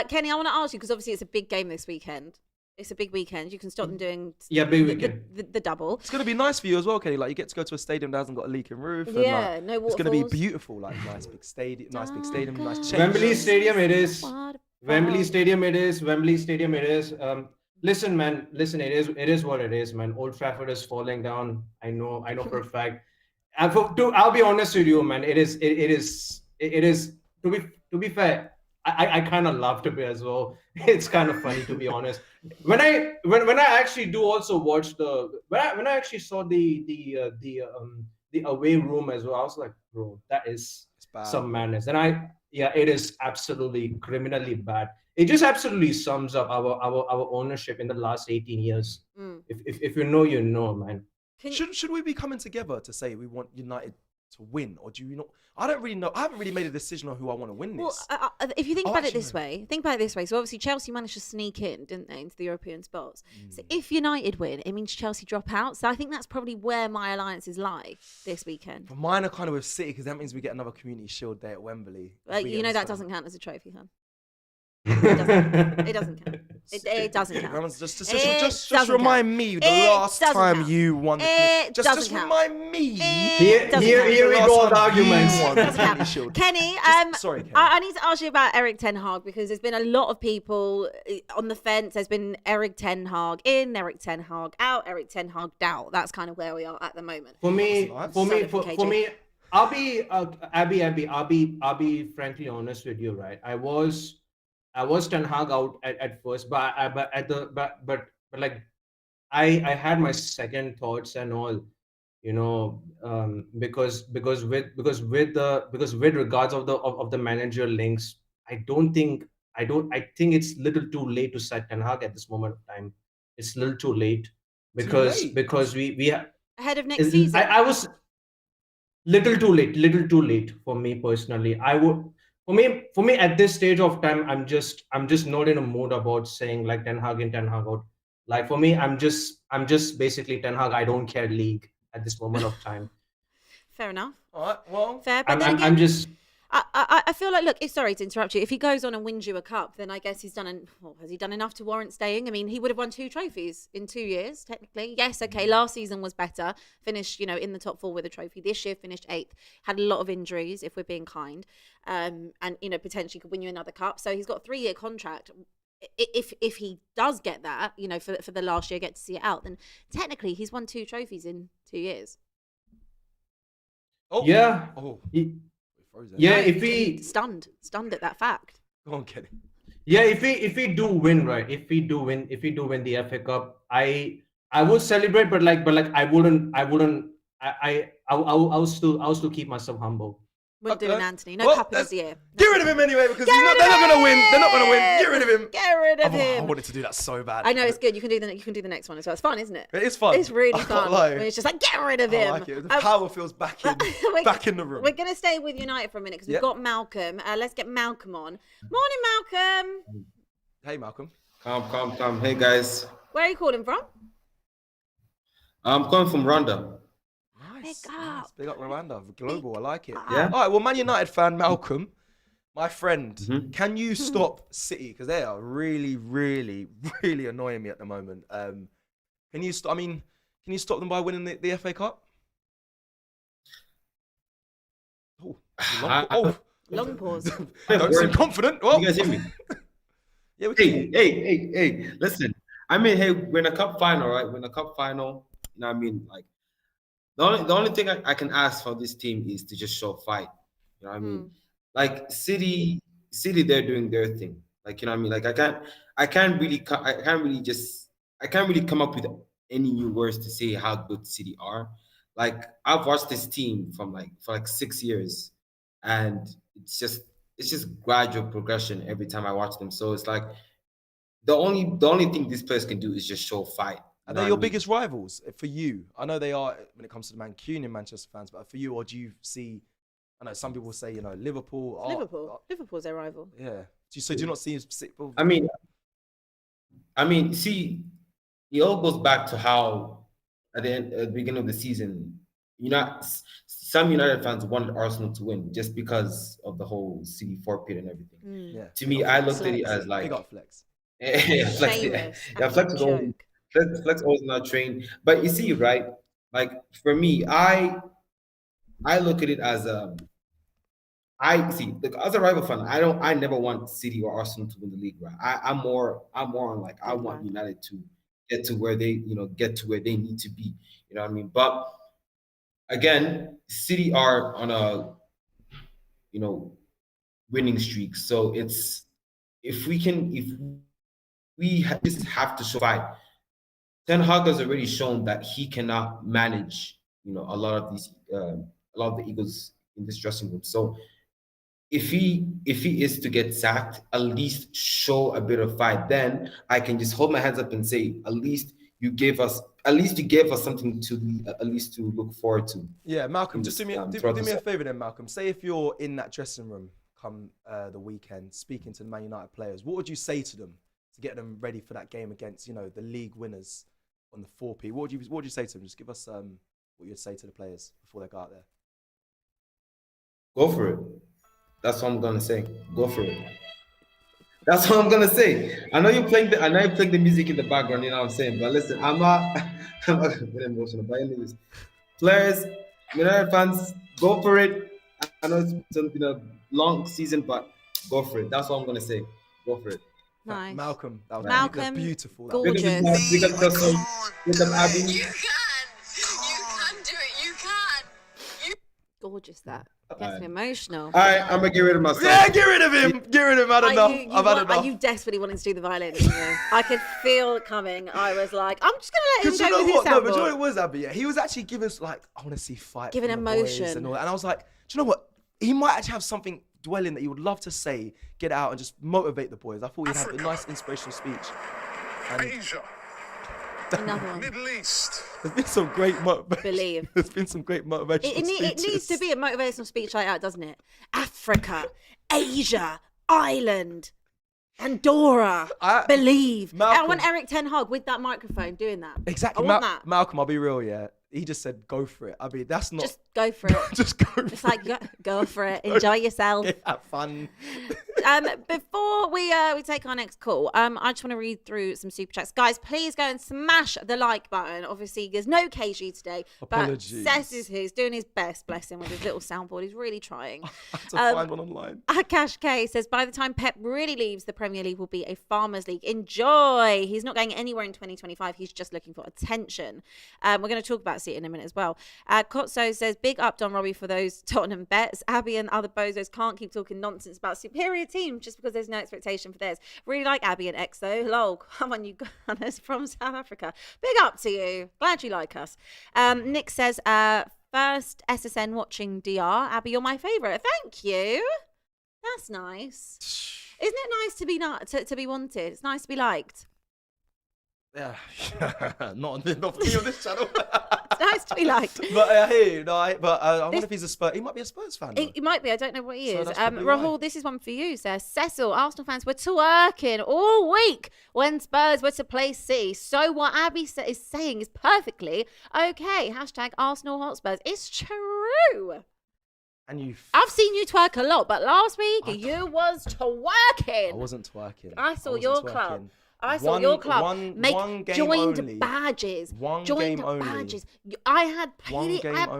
Kenny, I want to ask you, because obviously it's a big game this weekend. It's a big weekend. You can stop them doing big weekend. The double. It's going to be nice for you as well, Kenny. Like you get to go to a stadium that hasn't got a leaking roof. And, Yeah, like, no it's going to be waterfalls. beautiful. Like nice big stadium, nice change. Wembley Stadium it is. What? Wembley Stadium it is. Listen, man. Listen, it is what it is, man. Old Trafford is falling down. I know for a fact. And I'll be honest with you, man. It is. To be fair, I kind of loved it as well. It's kind of funny, to be honest. When I actually do also watch when I actually saw the the away room as well. I was like, bro, that is bad. some madness. And it is absolutely criminally bad. It just absolutely sums up our ownership in the last 18 years. If you know, you know, man. Should we be coming together to say we want United to win, or do you not? I don't really know. I haven't really made a decision on who I want to win this. Well, if you think about it this way, So obviously Chelsea managed to sneak in, didn't they, into the European spots. So if United win, it means Chelsea drop out. So I think that's probably where my alliances lie this weekend. But mine are kind of with City, because that means we get another Community Shield day at Wembley. You know that doesn't count as a trophy, huh? It doesn't count. It doesn't count. Just remind me the last time you won. Just remind me. Here we go with arguments. Kenny, sorry, Kenny. I need to ask you about Erik Ten Hag, because there's been a lot of people on the fence. There's been Erik Ten Hag in, Erik Ten Hag out, Erik Ten Hag out. That's kind of where we are at the moment. For me, I'll be Abbi, frankly honest with you, right? I was Ten Hag out at first, but like I had my second thoughts and all, you know, because with regards of the manager links, I think it's little too late to set Ten Hag at this moment of time. It's a little too late because we ahead of next season. I was little too late for me personally. For me at this stage of time, I'm just not in a mood about saying like Ten Hag in, Ten Hag out. Like for me, I'm just basically Ten Hag. I don't care league at this moment of time. Fair enough. All right, well, fair. But I'm just. I feel like, look, sorry to interrupt you. If he goes on and wins you a cup, then I guess has he done enough to warrant staying? I mean, he would have won 2 trophies in 2 years, technically. Yes, okay, last season was better. Finished, in the top 4 with a trophy. This year finished 8th. Had a lot of injuries, if we're being kind. And, potentially could win you another cup. So he's got a 3-year contract. If he does get that, for the last year, get to see it out, then technically he's won 2 trophies in 2 years. Oh. Yeah. Oh. Yeah, if he stunned at that fact. Go on, Kenny. Yeah, if we do win, right? If we do win the FA Cup, I would celebrate, but I will still keep myself humble. We'll do an Anthony. No cup this year. Get rid of him anyway, because they're not going to win. They're not going to win. Get rid of him. Get rid of him. I wanted to do that so bad. I know, it's good. You can do the next one as well. It's fun, isn't it? It is fun. It's really fun. It's just like, get rid of him. I like it. The power feels back in the room. We're going to stay with United for a minute because we've got Malcolm. Let's get Malcolm on. Morning, Malcolm. Hey, Malcolm. Come. Hey, guys. Where are you calling from? I'm calling from Rwanda. Nice. Big up Rwanda. Global. I like it. Yeah. All right. Well, Man United fan Malcolm, my friend, can you stop City, because they are really, really, really annoying me at the moment? Can you stop? Can you stop them by winning the FA Cup? Long pause. Don't seem confident. Well, you guys hear me? Yeah. We can. Hey. Listen. We're in a cup final, right? We're in a cup final. The only thing I can ask for this team is to just show fight. You know what I mean? Like City, they're doing their thing. Like, you know what I mean? Like I can't really come up with any new words to say how good City are. Like I've watched this team for 6 years, and it's just gradual progression every time I watch them. So it's like the only thing this players can do is just show fight. Are they your biggest rivals for you? I know they are when it comes to the Mancunian Manchester fans, but for you, or do you see? I know some people say Liverpool. Liverpool's their rival. Yeah. Do you not see? See, it all goes back to how at the beginning of the season, some United fans wanted Arsenal to win just because of the whole City forfeit and everything. Yeah. To me, I looked at it as like big up Flex. Flex is always. Flex always not trained, but you see, right? Like for me, I look at it as as a rival fan, I never want City or Arsenal to win the league, right? I'm more on like I want United to get to where they need to be. You know what I mean? But again, City are on a winning streak, so it's if we just have to show fight. Ten Hag has already shown that he cannot manage a lot of the egos in this dressing room. So if he is to get sacked, at least show a bit of fight. Then I can just hold my hands up and say, at least you gave us something to at least to look forward to. Yeah, Malcolm, just do me throughout a favour then, Malcolm. Say if you're in that dressing room come the weekend, speaking to the Man United players, what would you say to them to get them ready for that game against, the league winners on the 4P? What would you say to them? Just give us what you'd say to the players before they go out there. Go for it. That's what I'm gonna say. Go for it. That's what I'm gonna say. I know you're playing the music in the background, you know what I'm saying? But listen, I'm not gonna get emotional. But anyways, players, United fans, go for it. I know it's been a long season, but go for it. That's what I'm gonna say. Go for it. Nice. Malcolm, that was beautiful. Gorgeous. Big up Abby. You can do it. You can. Gorgeous that. Gets me emotional. All right, I'm gonna get rid of myself. Yeah, get rid of him. Get rid of him. I've had enough. I've had enough. You desperately wanted to do the violin, didn't you? I could feel it coming. I was like, I'm just going to let him go with his No, but soundboard. do you know what it was, Abby? Yeah, he was actually giving us I want to see fight. Giving from the boys emotion. and all that. And I was like, do you know what? He might actually have something dwelling that he would love to say, get out and just motivate the boys. I thought he'd have a nice inspirational speech. And Asia, Another one. Middle East. there's been some great motivation. Believe. There's been some great motivational It speeches. needs to be a motivational speech like that, doesn't it? Africa, Asia, Ireland, Andorra, believe. Malcolm. I want Eric Ten Hag with that microphone doing that. Exactly. I want that. Malcolm, I'll be real, yeah. He just said, go for it. I mean, that's not... Just go for it. Just go for it. It's like, go for it. Enjoy yourself. Yeah, have fun. Before we take our next call, I just want to read through some super chats. Guys, please go and smash the like button. Obviously, there's no KG today. Apologies. But Cecil is who's doing his best, bless him, with his little soundboard. He's really trying. I had to find one online. Akash K says, by the time Pep really leaves, the Premier League will be a farmers' league. Enjoy. He's not going anywhere in 2025. He's just looking for attention. We're going to talk about City in a minute as well. Kotso says, big up Don Robbie for those Tottenham bets. Abby and other bozos can't keep talking nonsense about superior teams just because there's no expectation for theirs. Really like Abby and Exo. Lol, come on, you gunners from South Africa. Big up to you. Glad you like us. Nick says, first SSN watching DR. Abby, you're my favourite. Thank you. That's nice. Isn't it nice to be wanted? It's nice to be liked. Yeah, not for me on this channel. It's nice to be liked. But I hear you. No, I wonder if he's a Spurs. He might be a Spurs fan. He might be. I don't know what he So is. that's probably Rahul, why. this is one for you, sir. Cecil, Arsenal fans were twerking all week when Spurs were to play City. So what Abby is saying is perfectly okay. Hashtag Arsenal Hotspurs. It's true. And I've seen you twerk a lot, but last week you was twerking. I wasn't twerking. I saw wasn't your twerking. club. I saw your club one game joined only. badges. One joined game only. badges. I had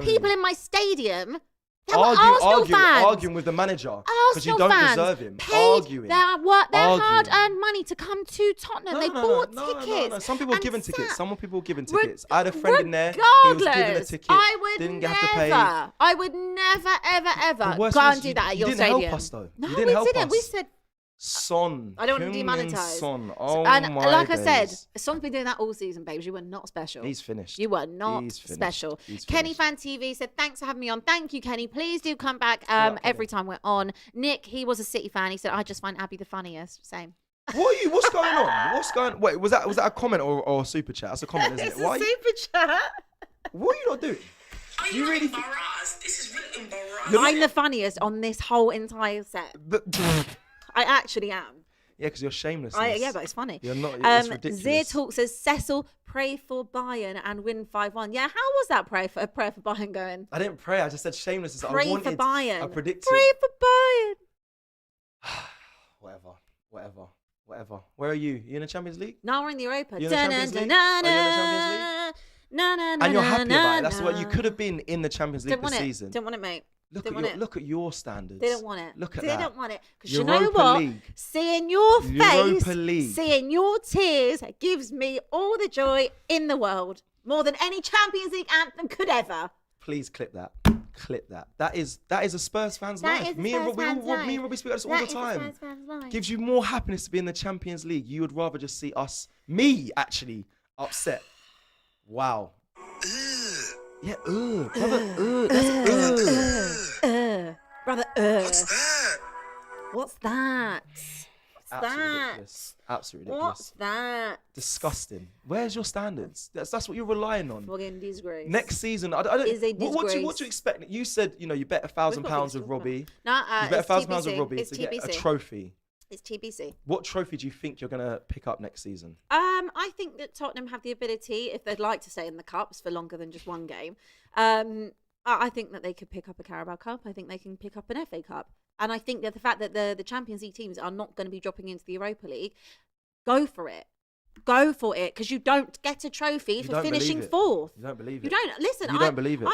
people in my stadium. They were Arsenal fans. Arguing with the manager because you don't deserve him. Paid their hard-earned money to come to Tottenham. They bought tickets. No. Some people were given sat- tickets. Some people were given tickets. I had a friend in there. He was given a Regardless, ticket. I would didn't have to pay. I would never, ever, ever The worst go was and do you- that at you your didn't stadium. help us, though. No, You didn't we help didn't. We us. said. Son. I don't want to Heung-min demonetize. Son. Oh And my like I said, days. Son's been doing that all season, babes. You were not special. He's finished. You were not He's finished. special. He's Kenny finished. Fan TV said, thanks for having me on. Thank you, Kenny. Please do come back every time we're on. Nick, he was a City fan. He said, I just find Abby the funniest. Same. What's going on? Wait, was that a comment or a super chat? That's a comment, isn't It's it? Why a are you- super chat. What are you not doing? Are You you really embarrassed? This is really embarrassing. I'm the funniest on this whole entire set. I actually am. Yeah, because you're shameless. Yeah, but it's funny. You're not. It's ridiculous. Zir Talk says, Cecil, pray for Bayern and win 5-1. Yeah, how was that prayer for Bayern going? I didn't pray. I just said shameless. Pray I wanted, for Bayern. I predicted. Pray for Bayern. Whatever. Where are you? You in the Champions League? Now we're in the Europa. You in the Champions League? Are you in the Champions League? And you're happy about it. That's what you could have been in the Champions League this season. Didn't want it, mate. Look at your standards. Didn't want it. Look at Didn't that. want it. Because you know Europa what? League. Seeing your face, Europa League. seeing your tears gives me all the joy in the world. More than any Champions League anthem could ever. Please clip that. Clip that. That is a Spurs fan's That life. is a Me and Spurs fan's life. Robbie speak about this all That the is a time. Spurs fan's life. Gives you more happiness to be in the Champions League. You would rather just see me actually upset. Wow. Yeah, brother, that's Brother, What's that? what's that? absolutely ridiculous. Absolutely ridiculous. What's that? Disgusting. Where's your standards? That's what you're relying on. Fucking disgrace. Next season, I don't. Is a What do you disgrace. expect? You said you bet £1,000 with Robbie. No, You bet it's £1,000 with TBC. Robbie It's to get a TBC. trophy. It's TBC. What trophy do you think you're gonna pick up next season? I think that Tottenham have the ability, if they'd like to stay in the cups for longer than just one game. I think that they could pick up a Carabao Cup. I think they can pick up an FA Cup. And I think that the fact that the Champions League teams are not going to be dropping into the Europa League, go for it. Go for it, because you don't get a trophy You for don't finishing believe it. fourth. You don't believe it. You don't listen. You don't believe it.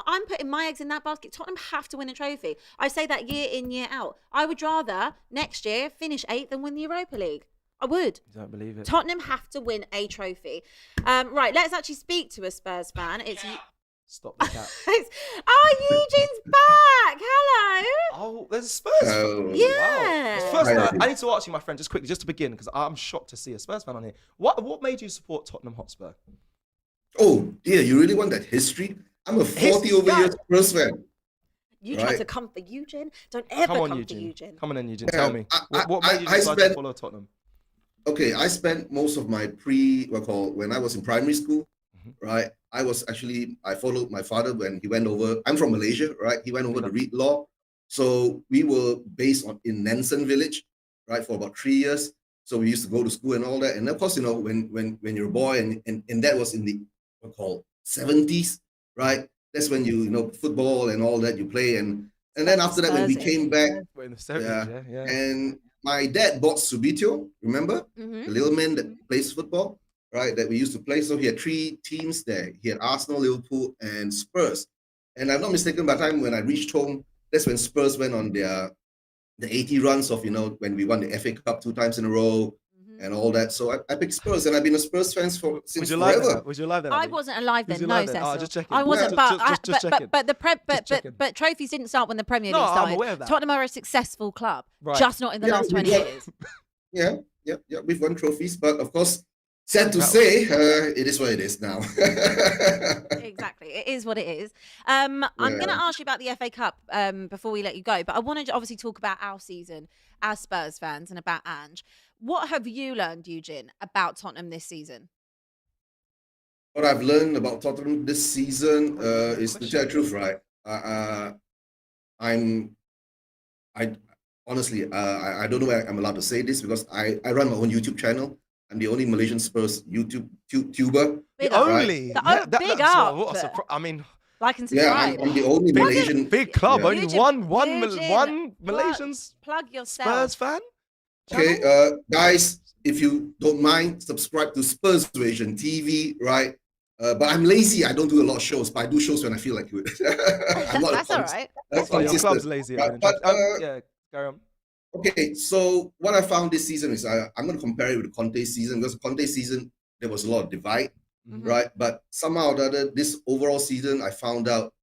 I'm putting my eggs in that basket. Tottenham have to win a trophy. I say that year in, year out. I would rather next year finish 8th than win the Europa League. I would. You don't believe it. Tottenham have to win a trophy. Right, let's actually speak to a Spurs fan. It's Stop the cat. Eugene's back. Hello. Oh, there's a Spurs fan. Yeah. Wow. First, I need to ask you, my friend, just quickly, just to begin, because I'm shocked to see a Spurs fan on here. What made you support Tottenham Hotspur? Oh dear, you really want that history? I'm a 40 over years Spurs fan. You try to come for Eugene? Don't ever come for Eugene. Come on in, Eugene. Tell me. What made you I decide to follow Tottenham? Okay, I spent most of my when I was in primary school, right? I followed my father when he went over. I'm from Malaysia, right? He went over to read law. So we were based in Nansen village, right, for about 3 years. So we used to go to school and all that. And of course, when you're a boy and that was in the 70s, right? That's when football and all that you play. And then after that, when we came back, in the 70s, yeah. And my dad bought Subitio, remember? The little man that plays football, right? That we used to play. So he had 3 teams there. He had Arsenal, Liverpool, and Spurs. And I'm not mistaken, by the time when I reached home, that's when Spurs went on the 80 runs of, when we won the FA Cup 2 times in a row and all that. So I picked Spurs, and I've been a Spurs fan since forever. Was you alive then? I wasn't alive then. No, Cecil. Oh, just checking. I wasn't, Just checking. but trophies didn't start when the Premier League started. I'm aware of that. Tottenham are a successful club, Right. just not in the last 20 years. Yeah, we've won trophies, but of course, sad to say, it is what it is now. Exactly, it is what it is. I'm going to ask you about the FA Cup before we let you go, but I wanted to obviously talk about our season as Spurs fans and about Ange. What have you learned, Eugene, about Tottenham this season? What I've learned about Tottenham this season is, to tell the truth, right? Honestly, I don't know where I'm allowed to say this, because I run my own YouTube channel. I'm the only Malaysian Spurs YouTuber. Big up. up. Only? Big up. I mean, like and subscribe. I'm the only Malaysian. Big club. Only Eugene, one Malaysian plug yourself. Spurs fan. Okay, guys, if you don't mind, subscribe to Spurs Vision TV, right? But I'm lazy. I don't do a lot of shows, but I do shows when I feel like it. That's all right. Your club's lazy. Yeah, carry on. Okay, so what I found this season is I'm going to compare it with the Conte season, because Conte season, there was a lot of divide, right? But somehow or the other, this overall season, I found out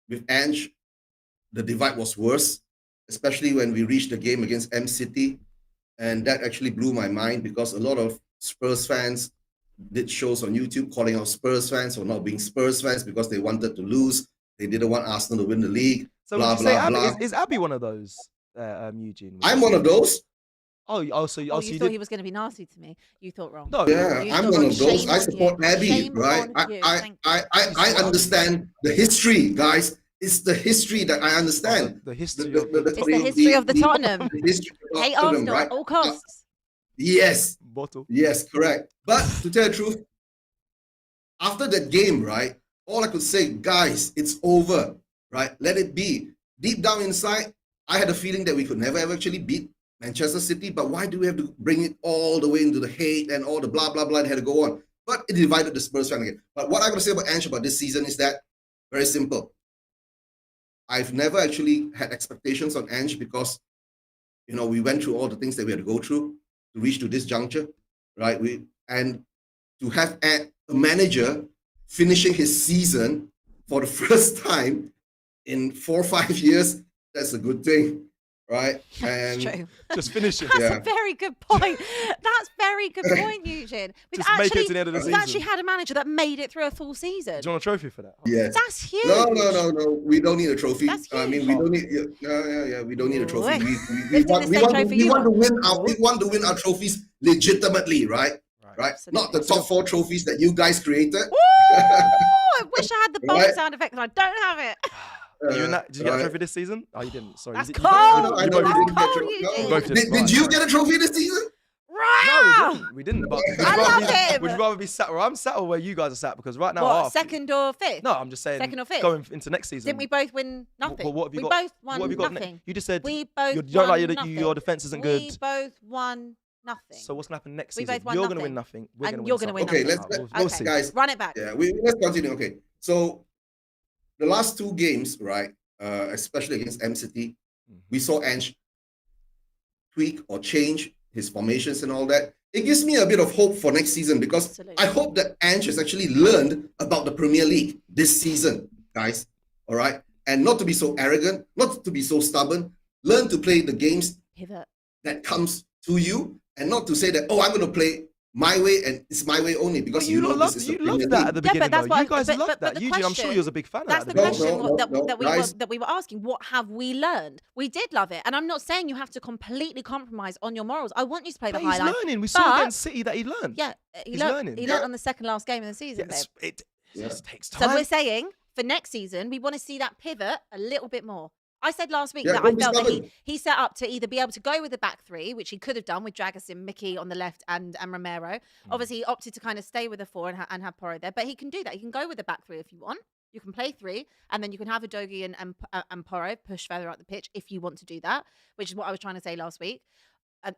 with Ange, the divide was worse, especially when we reached the game against M City. And that actually blew my mind, because a lot of Spurs fans did shows on YouTube calling out Spurs fans for not being Spurs fans because they wanted to lose. They didn't want Arsenal to win the league. So blah, would you say blah, blah. Is Abbi one of those, Eugene? I'm one of those. So you thought he was going to be nasty to me. You thought wrong. No, yeah, you I'm thought one wrong. of those. Shame I on support you. Abbi, Shame right? on you. Thank you. I understand the history, guys. It's the history that I understand. The history It's the history of the Tottenham. The history of Hate Tottenham, Arsenal right? at all costs. Yes. Bottle. Yes, correct. But to tell the truth, after that game, right, all I could say, guys, it's over, right? Let it be. Deep down inside, I had a feeling that we could never ever actually beat Manchester City, but why do we have to bring it all the way into the hate and all the blah, blah, blah that had to go on? But it divided the Spurs fan again. But what I'm going to say about Ange about this season is that, very simple. I've never actually had expectations on Ange because, we went through all the things that we had to go through to reach to this juncture, right? And to have a manager finishing his season for the first time in 4 or 5 years, that's a good thing. right? That's And true. Just finish it. That's Yeah. a very good point. That's very good point, Eugene. We've Just make it actually, to the end of the we've actually season. had a manager that made it through a full season. Do you want a trophy for that? yes. That's huge. No. We don't need a trophy. That's I mean, huge. we don't need. Yeah. We don't need a trophy. Oi. We Lifting the same trophy you want to want. win our. We want to win our trophies legitimately, right? Right. Not the top 4 trophies that you guys created. Woo! I wish I had the bowling Right. sound effect, and I don't have it. You in that? Did you get a right. trophy this season? Oh, you didn't. Sorry. That's You cold. I know we That's didn't get cold, trophy. Eugene. You both did. Did you get a trophy this season? Right. No, we didn't. But would you, I rather love be, him. would you rather be sat where I'm sat or where you guys are sat? Because right now, What, our- second or fifth? No, I'm just saying. Second or fifth? Going into next season. Didn't we both win nothing? What have you we got? both won What have you got? nothing. You just said We both you don't won like nothing. your defense isn't We good. both won nothing. So what's gonna happen next We season? both won You're nothing. gonna win nothing. We're And gonna you're win gonna win something. Okay, nothing. let's Okay. guys. Run it back. Yeah, let's continue. Okay, so the last 2 games, right? Especially against M City, we saw Ange tweak or change his formations and all that. It gives me a bit of hope for next season because Absolutely. I hope that Ange has actually learned about the Premier League this season, guys. All right, and not to be so arrogant, not to be so stubborn. Learn to play the games Pivot. that comes to you, and not to say that I'm going to play my way and it's my way only because But you know loved this is the you Premier loved that League. at the Yeah, beginning, but that's though. what You guys but loved that. the Eugene, I'm sure question- you was a big fan of That's that. the at the beginning. question No, guys. that we were asking. What have we learned? We did love it, and I'm not saying you have to completely compromise on your morals. I want you to play the But he's highlight. learning. We saw but- against City that he learned. Yeah, He's learning. He learned on the second last game of the season, Yes, babe. it just takes So time. we're saying for next season, we want to see that pivot a little bit more. I said last week Yeah, that I don't be felt that stubborn. he set up to either be able to go with the back 3, which he could have done with Dragusin, Mickey on the left, and Romero. Obviously, he opted to kind of stay with the 4 and have Porro there, but he can do that. He can go with the back 3 if you want. You can play 3, and then you can have Udogie and Porro push further up the pitch if you want to do that, which is what I was trying to say last week,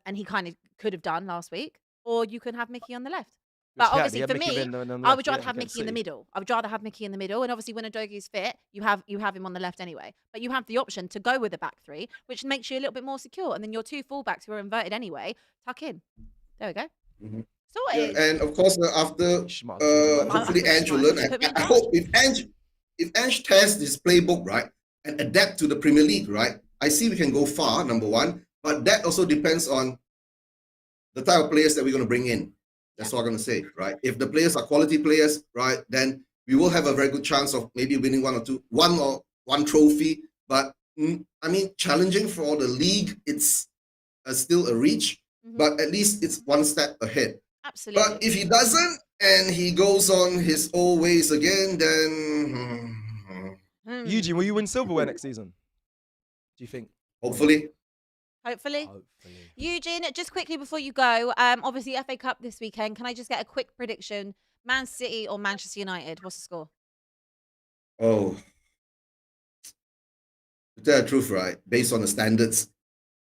and he kind of could have done last week. Or you can have Mickey on the left. But obviously, for me, I would rather have Mickey in the middle. I would rather have Mickey in the middle, and obviously, when Udogie's fit, you have him on the left anyway. But you have the option to go with the back 3, which makes you a little bit more secure. And then your 2 fullbacks who are inverted anyway, tuck in. There we go. Mhm. Sorted. Yeah, and of course, after hopefully Ange will learn. I hope if Ange tests his playbook right and adapt to the Premier League, right, I see we can go far. Number 1, but that also depends on the type of players that we're going to bring in. That's what I'm going to say, right? If the players are quality players, right, then we will have a very good chance of maybe winning one trophy. But I mean, challenging for the league, it's still a reach, but at least it's one step ahead. Absolutely. But if he doesn't and he goes on his old ways again, then Eugene, will you win silverware next season? Do you think? hopefully. Hopefully. Eugene, just quickly before you go, obviously FA Cup this weekend. Can I just get a quick prediction? Man City or Manchester United? What's the score? Oh, to tell the truth, right? Based on the standards,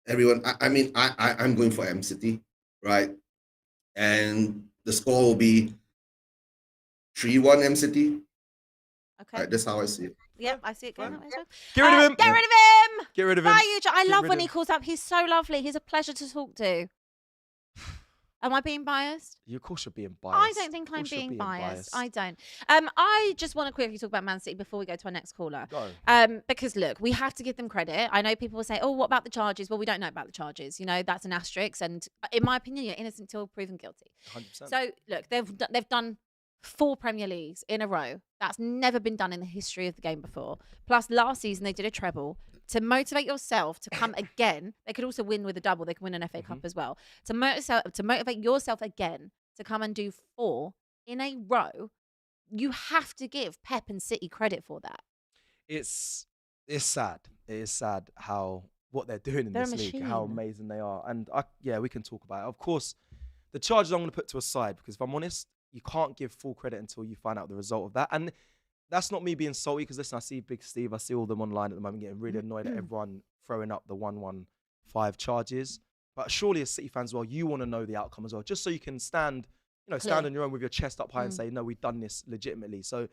everyone. I'm going for M City, right? And the score will be 3-1 M City. Okay. Right, that's how I see it. Yep, I see it going that way. Get rid of him. Get rid of him. Get rid of him. Bye, Eugene. I Get love rid when of he him. calls up. He's so lovely. He's a pleasure to talk to. Am I being biased? You, of course, you're being biased. I don't think Of I'm course you're being biased. biased. I don't. I just want to quickly talk about Man City before we go to our next caller. Go. Because look, we have to give them credit. I know people will say, "Oh, what about the charges?" Well, we don't know about the charges. You know, that's an asterisk. And in my opinion, you're innocent till proven guilty. 100%. So look, they've done 4 Premier Leagues in a row. That's never been done in the history of the game before. Plus, last season they did a treble. To motivate yourself to come again, they could also win with a double. They can win an FA Cup as well. To motivate yourself again to come and do 4 in a row, you have to give Pep and City credit for that. It's sad. It is sad how what they're doing in They're a this league, how machine. amazing they are. And we can talk about it. Of course, the charges I'm going to put to a side because if I'm honest, you can't give full credit until you find out the result of that. And that's not me being salty because listen, I see Big Steve, I see all them online at the moment getting really annoyed at everyone throwing up the 115 charges. But surely as City fans as well, you want to know the outcome as well, just so you can stand on your own with your chest up high and say, no, we've done this legitimately. So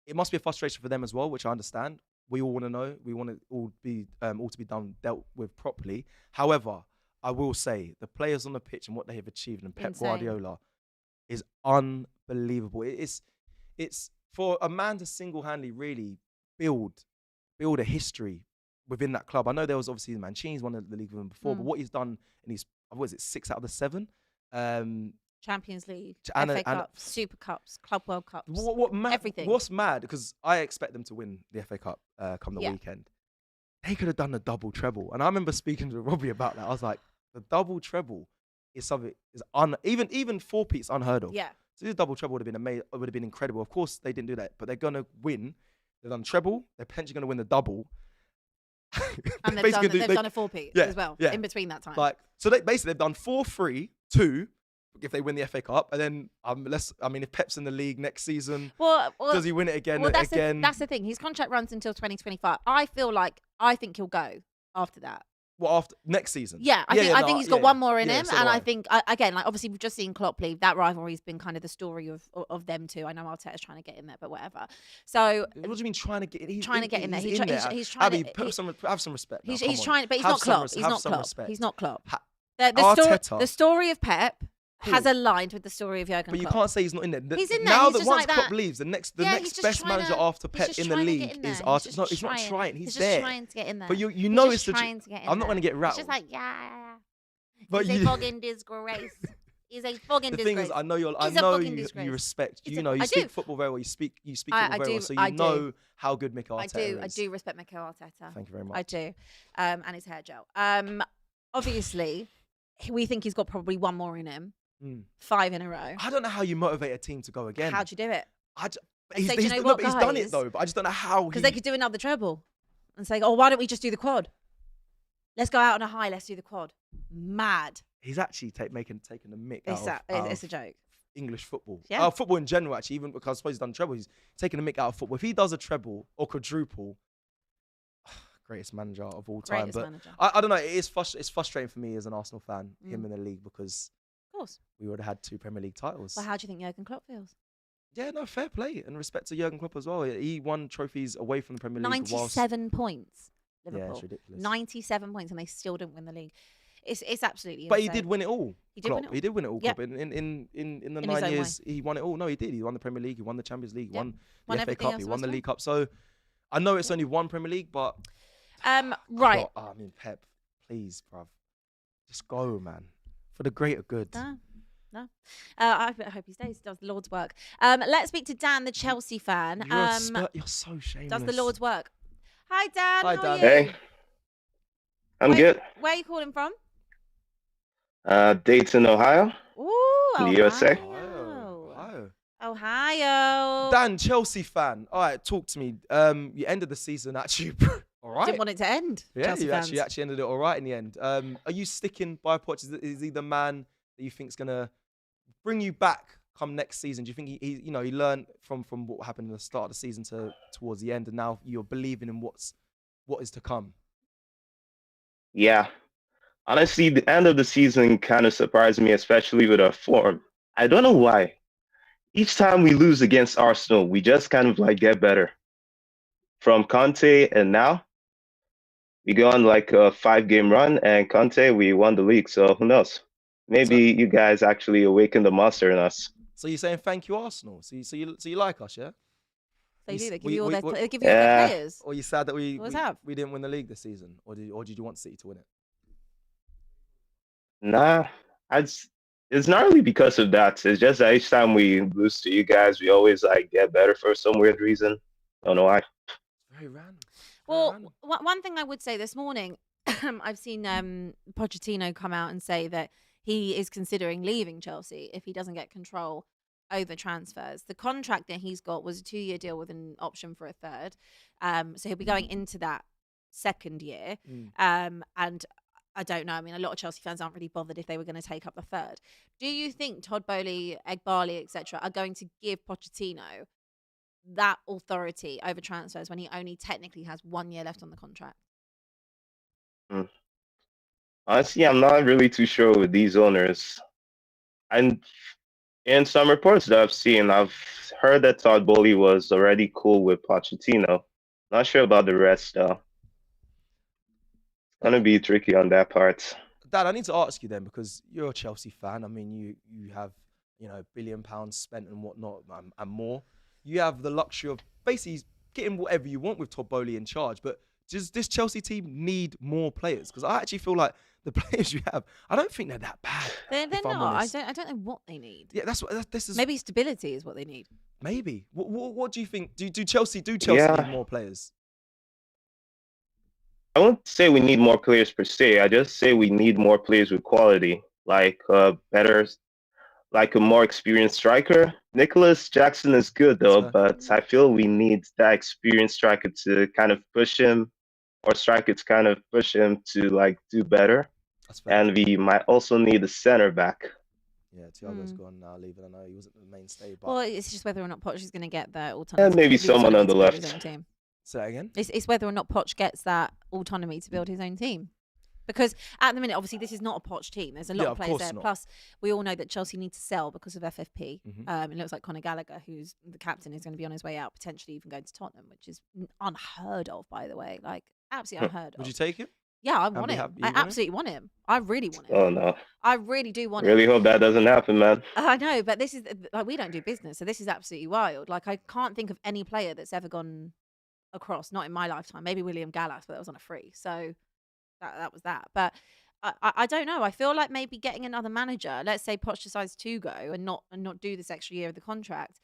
it must be a frustration for them as well, which I understand. We all want to know. We want it all to be dealt with properly. However, I will say the players on the pitch and what they have achieved and Pep Guardiola is unbelievable. It's for a man to single-handedly really build a history within that club. I know there was obviously Mancini's won the league with him before, but what he's done in his, what is it, 6 out of the 7? Champions League, and FA Cups, Super Cups, Club World Cups, everything. What's mad, because I expect them to win the FA Cup come the weekend. They could have done a double treble. And I remember speaking to Robbie about that. I was like, the double treble is something, even 4-peat's unheard of. Yeah. So this double treble would have been amazing, would have been incredible. Of course, they didn't do that, but they're going to win. They've done treble. They're potentially going to win the double. And they've done a 4-peat as well in between that time. Like, so they've done 4-3, 2 if they win the FA Cup, and then if Pep's in the league next season, does he win it again? Well, that's the thing. His contract runs until 2025. I think he'll go after that. Well, after next season? Yeah, I think he's got one more in him, so and I think again, like obviously we've just seen Klopp leave. That rivalry's been kind of the story of them two. I know Arteta's trying to get in there, but whatever. So what do you mean trying to get in? He's trying to get in there. He's trying. Abbi, have some respect. He's trying, but he's not Klopp. He's not Klopp. He's not Klopp. The story of Pep has aligned with the story of Jurgen Klopp. But you can't say he's not in there. He's in there. Now he's that just once like Klopp that. leaves, the next best manager after Pep in the league is Arteta. No, he's not trying. He's there. Just trying to get in there. But you know it's trying to get in I'm not going to get It's rattled. just like But he's a fucking disgrace. He's a fucking disgrace. The thing is, I know you respect. You know, you speak football very well. You speak football very well, so you know how good Mikel Arteta is. I do respect Mikel Arteta. Thank you very much. I do, and his hair gel. Obviously, we think he's got probably one more in him. 5 in a row. I don't know how you motivate a team to go again. How'd you do it? He's done it though, but I just don't know how. Because they could do another treble and say, "Oh, why don't we just do the quad? Let's go out on a high. Let's do the quad." Mad. He's actually taking the mick It's a joke. English football. Yeah. Football in general, actually, even because I suppose he's done treble. He's taking the mick out of football. If he does a treble or quadruple, greatest manager of all time. But I don't know. It's frustrating for me as an Arsenal fan, him in the league, because of course we would have had 2 Premier League titles. Well, how do you think Jurgen Klopp feels? Yeah, no, fair play and respect to Jurgen Klopp as well. He won trophies away from the Premier League. 97 points. Liverpool. Yeah, it's ridiculous. 97 points, and they still didn't win the league. It's absolutely insane. But he did win it all. He did win it all. He did win it all. Yep. Klopp. In the 9 years, he won it all. No, he did. He won the Premier League. He won the Champions League. He won the FA Cup. He won the League Cup. So I know it's only one Premier League, but right. I mean, Pep, please, bruv, just go, man, for the greater good. No. I hope he stays. Does the Lord's work. Let's speak to Dan, the Chelsea fan. You're so shameless. Does the Lord's work. Hi, Dan. Hi, How Dan. are you? Hey. I'm good. Where are you calling from? Dayton, Ohio. Ooh, in the USA. Ohio. Dan, Chelsea fan. All right, talk to me. You ended the season actually all right. Didn't want it to end. Yeah, Chelsea you fans. actually ended it all right in the end. Are you sticking by Poch? Is he the man that you think is gonna bring you back come next season? Do you think he learned from what happened in the start of the season towards the end, and now you're believing in what is to come? Yeah. Honestly, the end of the season kind of surprised me, especially with our form. I don't know why. Each time we lose against Arsenal, we just kind of like get better. From Conte and now, we go on like a 5-game run, and Conte, we won the league. So who knows? Maybe you guys actually awakened the monster in us. So you're saying thank you, Arsenal? So you like us, yeah? They do. They give you all their players. Or you sad that we didn't win the league this season, or did you want City to win it? Nah, it's not really because of that. It's just that each time we lose to you guys, we always like get better for some weird reason. Don't know why. Very random. Well, one thing I would say this morning, I've seen Pochettino come out and say that he is considering leaving Chelsea if he doesn't get control over transfers. The contract that he's got was a 2-year deal with an option for a third. So he'll be going into that second year. And I don't know. I mean, a lot of Chelsea fans aren't really bothered if they were going to take up the third. Do you think Todd Bowley, Egbali, etc., are going to give Pochettino that authority over transfers when he only technically has 1 year left on the contract? Honestly, I'm not really too sure with these owners. And in some reports that I've seen, I've heard that Todd Bowley was already cool with Pochettino. Not sure about the rest, though. It's going to be tricky on that part. Dad, I need to ask you then, because you're a Chelsea fan. I mean, you have, £1 billion spent and whatnot and more. You have the luxury of basically getting whatever you want with Todd Bowley in charge. But does this Chelsea team need more players? Because I actually feel like the players you have, I don't think they're that bad. They're if I'm not. honest. I don't know what they need. Yeah, that's what this is. Maybe stability is what they need. Maybe. What do you think? Do Chelsea Yeah. need more players? I won't say we need more players per se. I just say we need more players with quality, like like a more experienced striker. Nicholas Jackson is good though, but I feel we need that experienced striker to kind of push him, or striker to kind of push him to like do better. And we might also need a center back. Yeah, Thiago's gone now, leaving. I know he wasn't the mainstay, but Well, it's just whether or not Poch is going to get that autonomy. And maybe to build someone on the his own left. team. Say that again. It's whether or not Poch gets that autonomy to build his own team. Because at the minute, obviously, this is not a Poch team. There's a lot Yeah, of of players course there. not. Plus, we all know that Chelsea need to sell because of FFP. Mhm. It looks like Conor Gallagher, who's the captain, is going to be on his way out, potentially even going to Tottenham, which is unheard of, by the way. Like, absolutely unheard of. Would you take him? Yeah, I And want be him. happy you I want him? absolutely want him. I really want him. Oh no. I really do want him. Really hope that doesn't happen, man. I know, but this is like we don't do business, so this is absolutely wild. Like I can't think of any player that's ever gone across, not in my lifetime. Maybe William Gallas, but that was on a free, so that was that. But I don't know. I feel like maybe getting another manager. Let's say Poch decides to go and not do this extra year of the contract.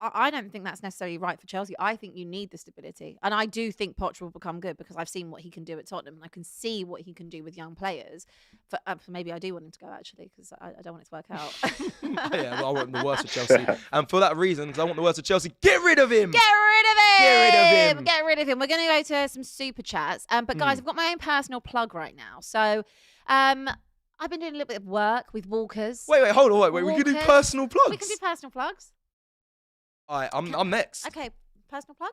I don't think that's necessarily right for Chelsea. I think you need the stability. And I do think Poch will become good because I've seen what he can do at Tottenham and I can see what he can do with young players. For maybe I do want him to go, actually, because I don't want it to work out. Yeah, well, I want the worst of Chelsea. And for that reason, because I want the worst of Chelsea, get rid of him! Get rid of him! Get rid of him! Get rid of him. We're going to go to some super chats. But guys, I've got my own personal plug right now. So I've been doing a little bit of work with Walkers. Wait, hold on, wait. We can do Walkers. personal plugs. We can do personal plugs. All right, I'm next. Okay, personal plug.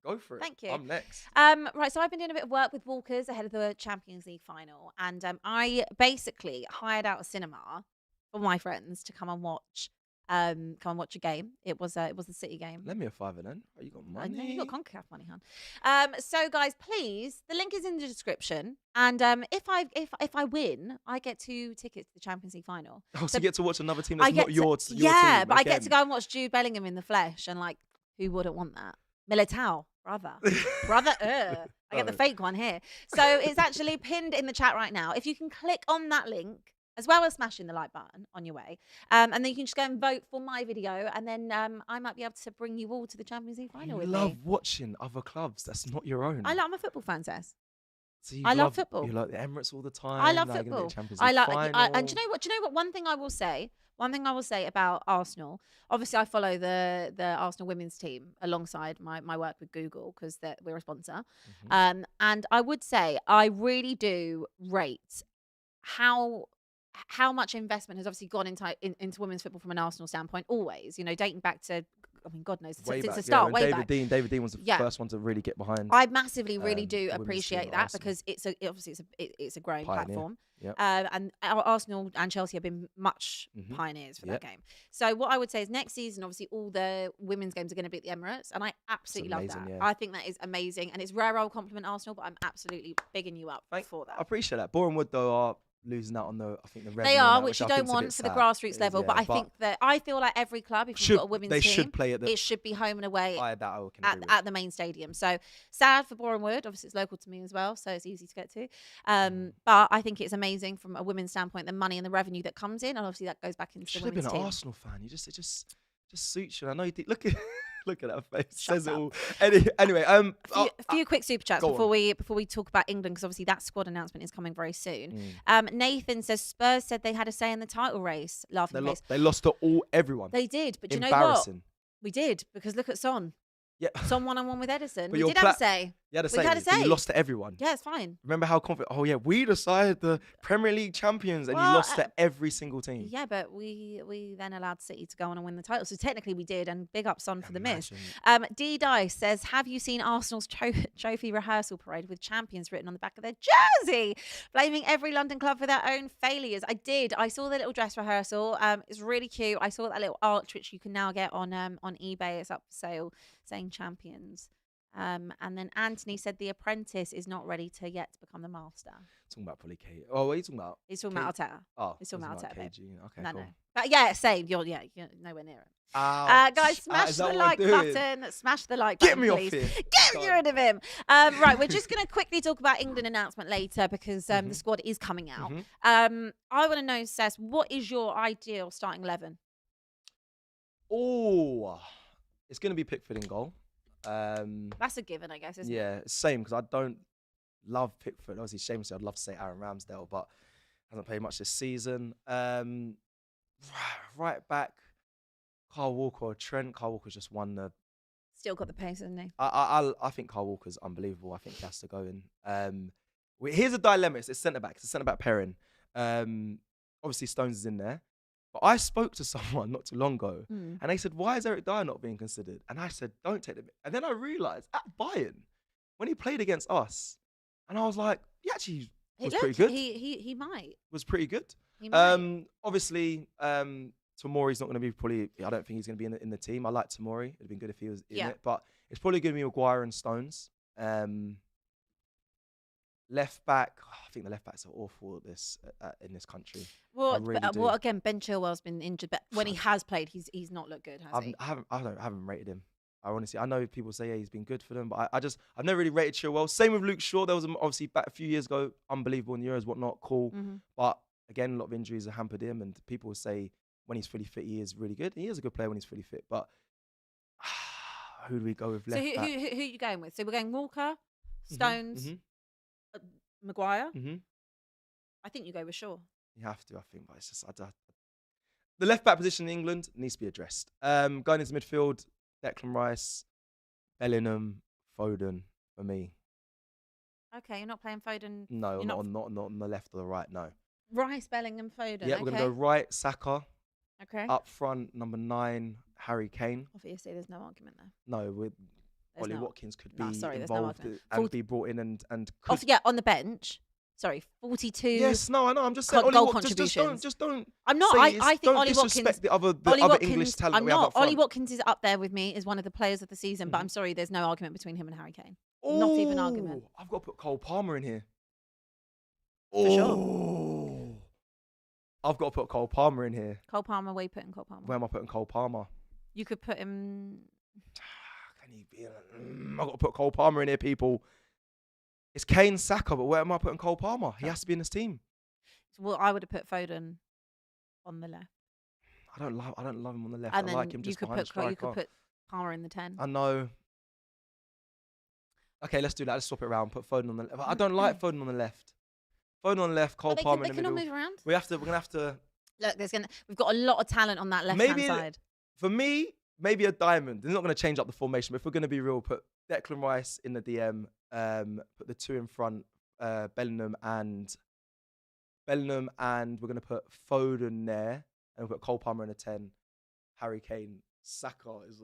Go for it. Thank you. I'm next. Right, so I've been doing a bit of work with Walkers ahead of the Champions League final, and I basically hired out a cinema for my friends to come and watch a game. It was the City game. Lend me a fiver then. Oh, you got I know money. you got CONCACAF money, hon. So guys, please, the link is in the description, and if I win, I get 2 tickets to the Champions League final. Oh, so you get to watch another team that's not your team. Yeah, but I again. get to go and watch Jude Bellingham in the flesh, and like, who wouldn't want that? Militao, brother. I get the fake one here. So it's actually pinned in the chat right now. If you can click on that link, as well as smashing the like button on your way, and then you can just go and vote for my video, and then I might be able to bring you all to the Champions League final You with love me. watching other clubs. That's not your own. I'm a football fan, Tess. So you I love football. You like the Emirates all the time. I love now you're gonna be in football. Champions I League like, final. and do you know what? Do you know what? One thing I will say about Arsenal. Obviously, I follow the Arsenal women's team alongside my work with Google because we're a sponsor. And I would say I really do rate how much investment has obviously gone into women's football from an Arsenal standpoint. Always, dating back to. I mean, God knows, Way since back, the start, when way back. David Dean was the first one to really get behind. I massively really do women's team appreciate at that Arsenal. because it's a growing Pioneer. platform. Yep. And Arsenal and Chelsea have been much pioneers for that game. So what I would say is next season, obviously, all the women's games are going to be at the Emirates, and I absolutely love that. yeah. I think that is amazing, and it's rare I'll compliment Arsenal, but I'm absolutely bigging you up for that. I appreciate that. Bournemouth though are losing out on the revenue. They on are, that, which you I don't think's a want bit for the sad. grassroots It is, level. But I feel like every club, if you've got a women's they team, should play at it should be home and away I can agree with. at the main stadium. So sad for Bournemouth. Obviously, it's local to me as well, so it's easy to get to. But I think it's amazing from a women's standpoint, the money and the revenue that comes in, and obviously that goes back into You the should have been women's an team. Arsenal fan. It just suits you. I know you did. Look at that face. Shut Says up. it all. Anyway, A few quick super chats go before on. we talk about England, because obviously that squad announcement is coming very soon. Mm. Nathan says Spurs said they had a say in the title race. Laughing face. They lost to everyone. They did, but do you know what? Embarrassing. We did, because look at Son. Yeah. Son 1-on-1 with Edison. But We your did have a say. You had a We say. had a but you say. lost to everyone. Yeah, it's fine. Remember how confident? Oh yeah, we decided the Premier League champions, and you Well, lost to every single team. Yeah, but we then allowed City to go on and win the title. So technically we did, and big up Son for the miss. D Dice says, have you seen Arsenal's trophy rehearsal parade with champions written on the back of their jersey, blaming every London club for their own failures? I did. I saw the little dress rehearsal. It's really cute. I saw that little arch, which you can now get on eBay. It's up for sale, saying champions. And then Anthony said the apprentice is not ready to yet become the master. Talking about probably Kate. Oh, what are you talking about? He's talking about Arteta. Oh, He's talking about Arteta, babe. KG. Okay, No, cool. no. But yeah, same. You're nowhere near it. Ouch. Guys, smash Is the that what like we're doing? button. Smash the like Get button, me off please. here. Get rid of him. Right, we're just going to quickly talk about England announcement later because the squad is coming out. I want to know, Cec, what is your ideal starting 11? Oh, it's going to be Pickford in goal. That's a given, I guess, isn't it? Yeah, same because I don't love Pickford. Obviously, shamelessly, I'd love to say Aaron Ramsdale, but hasn't played much this season. Right back, Kyle Walker or Trent. Kyle Walker's just won the. Still got the pace, hasn't he? I think Kyle Walker's unbelievable. I think he has to go in. Here's a dilemma. It's centre back. It's a centre back pairing. Obviously, Stones is in there. But I spoke to someone not too long ago, and they said, "Why is Eric Dyer not being considered?" And I said, "Don't take them." And then I realised at Bayern, when he played against us, and I was like, "He actually was pretty good." He might. Was pretty good. He might. Obviously, Tomori's not going to be probably. I don't think he's going to be in the team. I like Tomori. It'd been good if he was in it, but it's probably going to be Maguire and Stones. Left back, I think the left backs are awful at this in this country. Well, really well, again, Ben Chilwell's been injured, but when he has played, he's not looked good, has he? I haven't rated him. I honestly, I know people say he's been good for them, but I've never really rated Chilwell. Same with Luke Shaw. There was obviously back a few years ago, unbelievable in the Euros, whatnot, cool. But again, a lot of injuries have hampered him, and people will say when he's fully fit, he is really good. He is a good player when he's fully fit, but who do we go with left back? So who are you going with? So we're going Walker, Stones, Maguire. I think you go with Shaw. You have to, I think, but it's just the left back position in England needs to be addressed. Going into midfield, Declan Rice, Bellingham, Foden for me. Okay, you're not playing Foden. No, not on the left or the right. No. Rice, Bellingham, Foden. Yeah, we're gonna go right, Saka. Okay. Up front, number 9, Harry Kane. Obviously, there's no argument there. No, Ollie Watkins could be involved and be brought in and on the bench. Sorry, 42. Yes, no, I know. I'm just saying. Goal contributions. Just don't. I'm not. I think Ollie Watkins. The other English talent. I'm not. Ollie Watkins is up there with me as one of the players of the season, but I'm sorry, there's no argument between him and Harry Kane. Not even argument. I've got to put Cole Palmer in here. For sure. I've got to put Cole Palmer in here. Cole Palmer, where are you putting Cole Palmer? Where am I putting Cole Palmer? You could put him. Can he be? I've got to put Cole Palmer in here, people. It's Kane, Saka, but where am I putting Cole Palmer? He has to be in this team. Well, I would have put Foden on the left. I don't love him on the left. And I like him just behind the striker. You could put Palmer in the 10. I know. Okay, let's do that. Let's swap it around. Put Foden on the left. I don't like Foden on the left. Foden on the left, Cole Palmer in the middle. They can all move around. We're gonna have to. Look, we've got a lot of talent on that left-hand side. For me, maybe a diamond. It's not going to change up the formation, but if we're going to be real, put Declan Rice in the DM. Put the 2 in front, Bellingham, and we're going to put Foden there, and we'll put Cole Palmer in a 10. Harry Kane, Saka is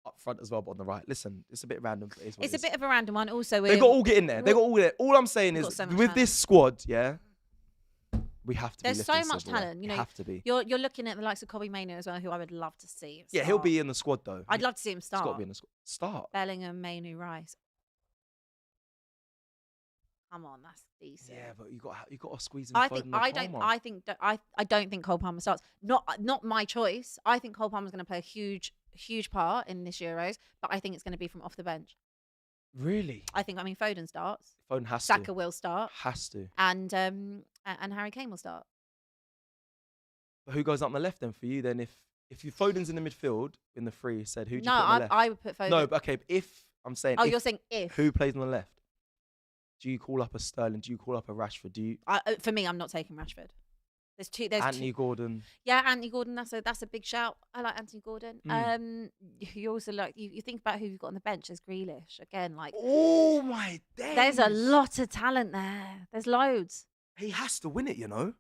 up front as well, but on the right. Listen, it's a bit random. It's a bit of a random one. Also, they got all get in there. They got all get. All I'm saying is, with this squad, we have to. There's so much talent. You know, have to be. You're looking at the likes of Kobbie Mainoo as well, who I would love to see. Yeah, he'll be in the squad though. I'd love to see him start. He's got to be in the squad. Start. Bellingham, Mainoo, Rice. Come on, that's decent. Yeah, but you got to squeeze in. I don't think Cole Palmer starts. Not my choice. I think Cole Palmer's going to play a huge part in this Euros, but I think it's going to be from off the bench. Really? Foden starts. Foden has to. Saka will start. Has to. And Harry Kane will start. But who goes up on the left then for you? Then if you Foden's in the midfield in the 3, said who do you no, put on the left? I would put Foden. No, but okay. But if I'm saying, you're saying if who plays on the left? Do you call up a Sterling? Do you call up a Rashford? Do you? For me, I'm not taking Rashford. There's Anthony Gordon. Yeah, Anthony Gordon. That's a big shout. I like Anthony Gordon. You also like you think about who you've got on the bench. There's Grealish again. Like, oh my days. There's a lot of talent there. There's loads. He has to win it, you know.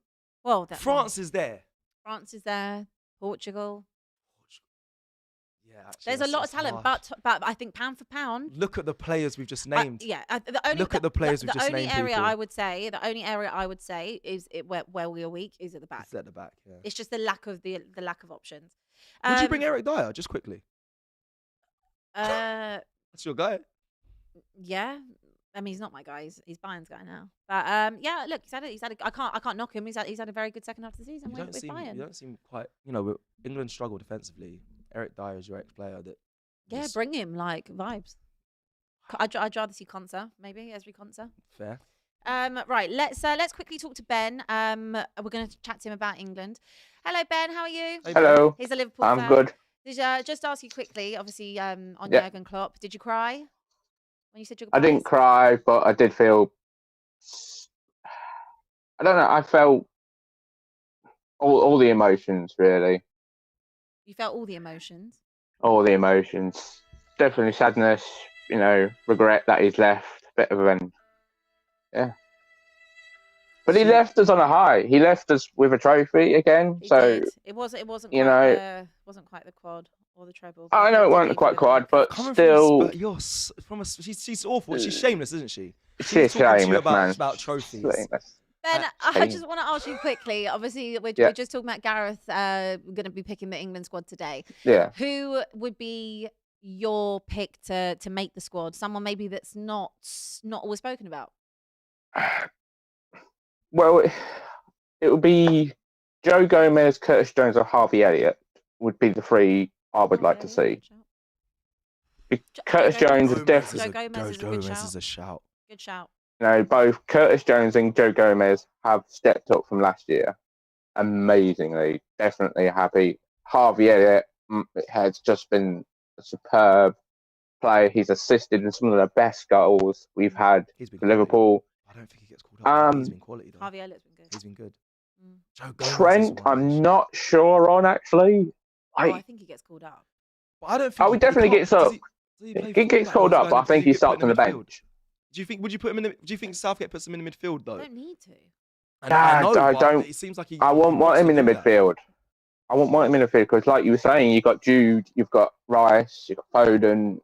Well, France is there. France is there. Portugal. Yeah, actually, there's a lot of talent, but I think pound for pound. Look at the players we've just named. The only area I would say is where we are weak is at the back. It's at the back. Yeah. It's just the lack of options. Would you bring Eric Dyer just quickly? That's your guy. Yeah. I mean, he's not my guy. He's Bayern's guy now. But yeah, look, I can't knock him. He's had a very good second half of the season with Bayern. You don't seem quite. You know, England struggle defensively. Eric Dyer is your ex-player. Yeah, bring him like vibes. I'd rather see Konsa, maybe Esri Konsa. Fair. Right, let's quickly talk to Ben. We're going to chat to him about England. Hello, Ben. How are you? Hello. He's a Liverpool I'm fan. good. Just ask you quickly, obviously, on Jurgen Klopp. Did you cry when you said your I goodbyes? didn't cry, but I did feel. I don't know. I felt all the emotions, really. You felt all the emotions. All the emotions. Definitely sadness. You know, regret that he's left. Bit of an. Yeah. But he left us on a high. He left us with a trophy again. He so did. It wasn't you know, wasn't quite the quad or the treble. I know it wasn't quite quad, but still. She's awful. She's shameless, isn't she? She's shameless, man. About trophies. Shameless. Ben, I just want to ask you quickly. Obviously, we're just talking about Gareth. We're going to be picking the England squad today. Yeah. Who would be your pick to make the squad? Someone maybe that's not always spoken about. Well, it would be Joe Gomez, Curtis Jones, or Harvey Elliott would be the three I would like to see. Curtis Jones is definitely. Joe Gomez is a shout. Good shout. You know, both Curtis Jones and Joe Gomez have stepped up from last year amazingly. Definitely happy. Harvey Elliott has just been a superb player. He's assisted in some of the best goals we've had for Liverpool. I don't think he gets called up. He's been quality though. Harvey Elliott's been good. He's been good. Trent, I'm not sure on actually. I think he gets called up. But I don't think. He definitely gets up. He gets called up, but I think he starts on the bench. Do you think? Would you put him in? Do you think Southgate puts him in the midfield though? I don't need to. I don't. It seems like he. I won't want him in the midfield. I won't want him in the midfield because, like you were saying, you've got Jude, you've got Rice, you've got Foden.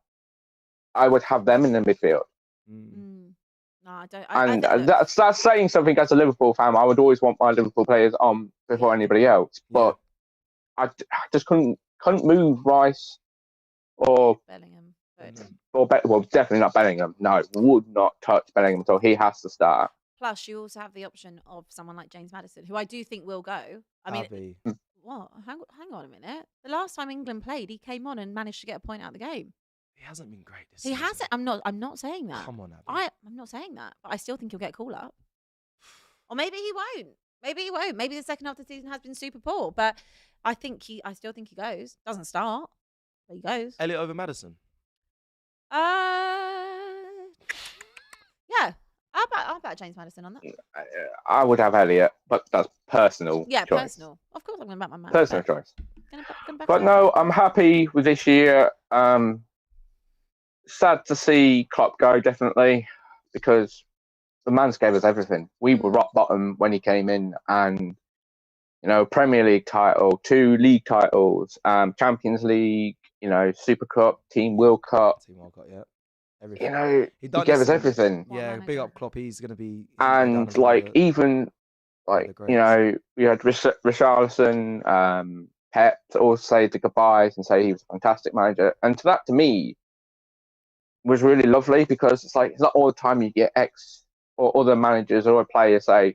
I would have them in the midfield. No, I don't. And that's saying something as a Liverpool fan. I would always want my Liverpool players on before anybody else, but I just couldn't move Rice or Bellingham. Well, definitely not Bellingham. No, would not touch Bellingham at all. He has to start. Plus, you also have the option of someone like James Maddison, who I do think will go. I mean, what? Hang on a minute. The last time England played, he came on and managed to get a point out of the game. He hasn't been great this season. season. He hasn't. I'm not saying that. Come on, Abbi. I'm not saying that, but I still think he'll get a call up. Or maybe he won't. Maybe the second half of the season has been super poor, but I still think he goes. Doesn't start, but he goes. Elliott over Maddison. Yeah. How about James Maddison on that? I would have Elliott, but that's personal. Yeah, choice. Personal. Of course, I'm going to back my man. Personal choice. But no, I'm happy with this year. Sad to see Klopp go, definitely, because the man's gave us everything. We were rock bottom when he came in, and Premier League title, 2 league titles, Champions League, Super Cup, Team World Cup. Yeah. Everything. He gave us everything. Yeah, big up Klopp. He's going to be. And we had Richarlison, Pep to all say the goodbyes and say he was a fantastic manager. And that, to me, was really lovely because it's like it's not all the time you get ex or other managers or players say,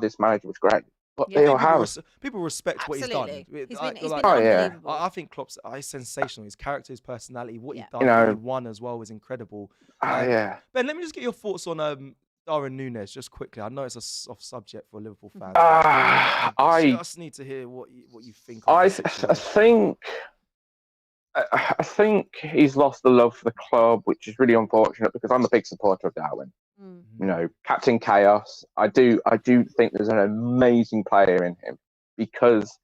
this manager was great. But they all have. People respect what he's done. He's been unbelievable. I think Klopp's sensational. His character, his personality, what he done, what he won as well was incredible. Ben, let me just get your thoughts on Darwin Núñez just quickly. I know it's a soft subject for Liverpool fans. I just need to hear what you think. I think he's lost the love for the club, which is really unfortunate because I'm a big supporter of Darwin. Captain Chaos. I do think there's an amazing player in him because,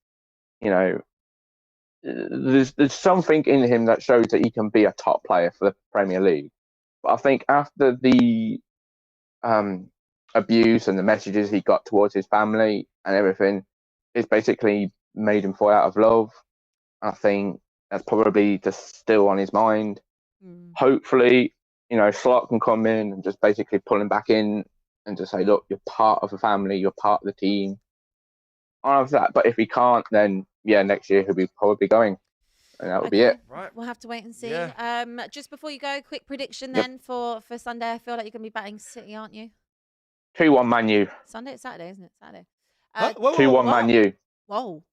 there's something in him that shows that he can be a top player for the Premier League. But I think after the abuse and the messages he got towards his family and everything, it's basically made him fall out of love. I think that's probably just still on his mind. Hopefully, Slot can come in and just basically pull him back in and just say, look, you're part of the family, you're part of the team. All of that. But if he can't, then next year he'll be probably going. and that would be it. Right. We'll have to wait and see. Yeah. Just before you go, quick prediction then for Sunday. I feel like you're going to be batting City, aren't you? 2-1 Man U. Sunday? It's Saturday, isn't it? Saturday. 2-1 Man U. Whoa.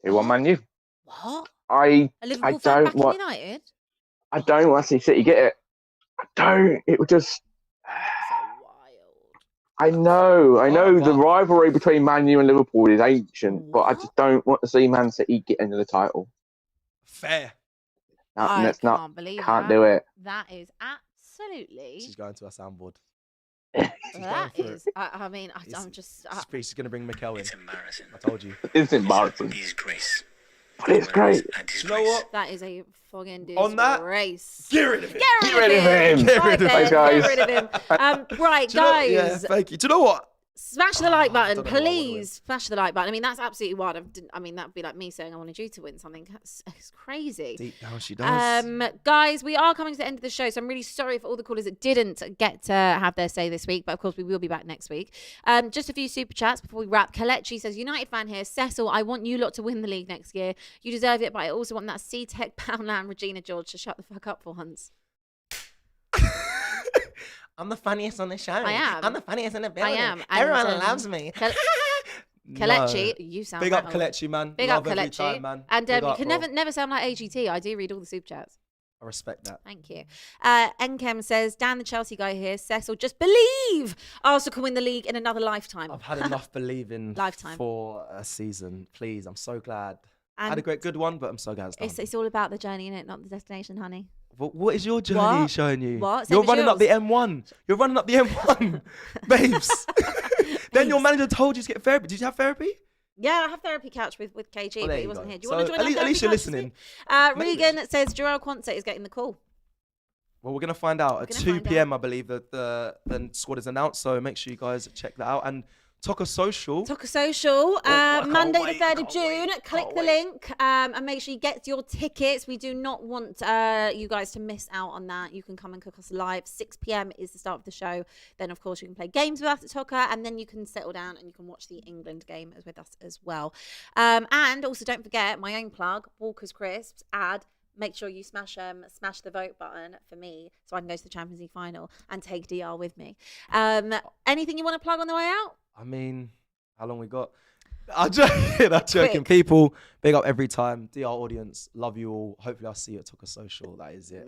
2-1 Man U. What? I Liverpool fan don't back want. in United? I don't want to see City get it. I don't. It would just. I know the rivalry between Man U and Liverpool is ancient, but I just don't want to see Man City get into the title. Fair. I can't believe can't that. do it. That is absolutely. She's going to our soundboard. That is. I mean, I'm just. She's going to bring Mikel in. It's embarrassing. I told you. It's embarrassing. Disgrace. But it's great. You know what? That is a fucking disgrace. On that, get rid of him. Get rid of him. Get rid of him. Thanks, guys. Get rid of him. Right, guys. Yeah, thank you. Do you know what? Smash the like button, don't know what I wanna please. Smash the like button. I mean, that's absolutely wild. That'd be like me saying I wanted you to win something. It's crazy. Deep down, she does. Guys, we are coming to the end of the show, so I'm really sorry for all the callers that didn't get to have their say this week. But of course, we will be back next week. Just a few super chats before we wrap. Kalechi says, United fan here. Cecil, I want you lot to win the league next year. You deserve it, but I also want that C-Tech Poundland Regina George to shut the fuck up for once. I'm the funniest on the show. I am. I'm the funniest in the building. I am. Everyone loves me. Kalechi, you sound big up rattled. Kalechi, man. Big Love up every Kalechi. time, man. And Big you up, can bro. never sound like AGT. I do read all the super chats. I respect that. Thank you. Nkem says, Dan the Chelsea guy here. Cecil, just believe Arsenal can win the league in another lifetime. I've had enough believing Lifetime. for a season. Please, I'm so glad. I And had a good one, but I'm so glad it's done. it's all about the journey, innit? Not the destination, honey. What is your journey What? showing you? What? Same You're as running up the yours. M1. You're running up the M1, babes. Then your manager told you to get therapy. Did you have therapy? Yeah, I have therapy couch with KG, Well, but there he you wasn't go. here. Do you So want to join at our least therapy you're couch this listening. week? Regan says Joel Quansett is getting the call. Well, we're going to find out. At gonna 2 find p.m., I believe, that the squad is announced. So make sure you guys check that out. And Toca Social. Toca Social, I can't Monday wait, the 3rd of can't June. wait, Click can't the wait. link and make sure you get your tickets. We do not want you guys to miss out on that. You can come and cook us live. 6 p.m. is the start of the show. Then, of course, you can play games with us at Toca, and then you can settle down and you can watch the England game with us as well. And also, don't forget my own plug, Walker's Crisps ad. Make sure you smash the vote button for me so I can go to the Champions League final and take DR with me. Anything you want to plug on the way out? I mean, how long we got? I'm joking. Quick. People, big up every time. DR audience, love you all. Hopefully I'll see you at Toca Social. That is it.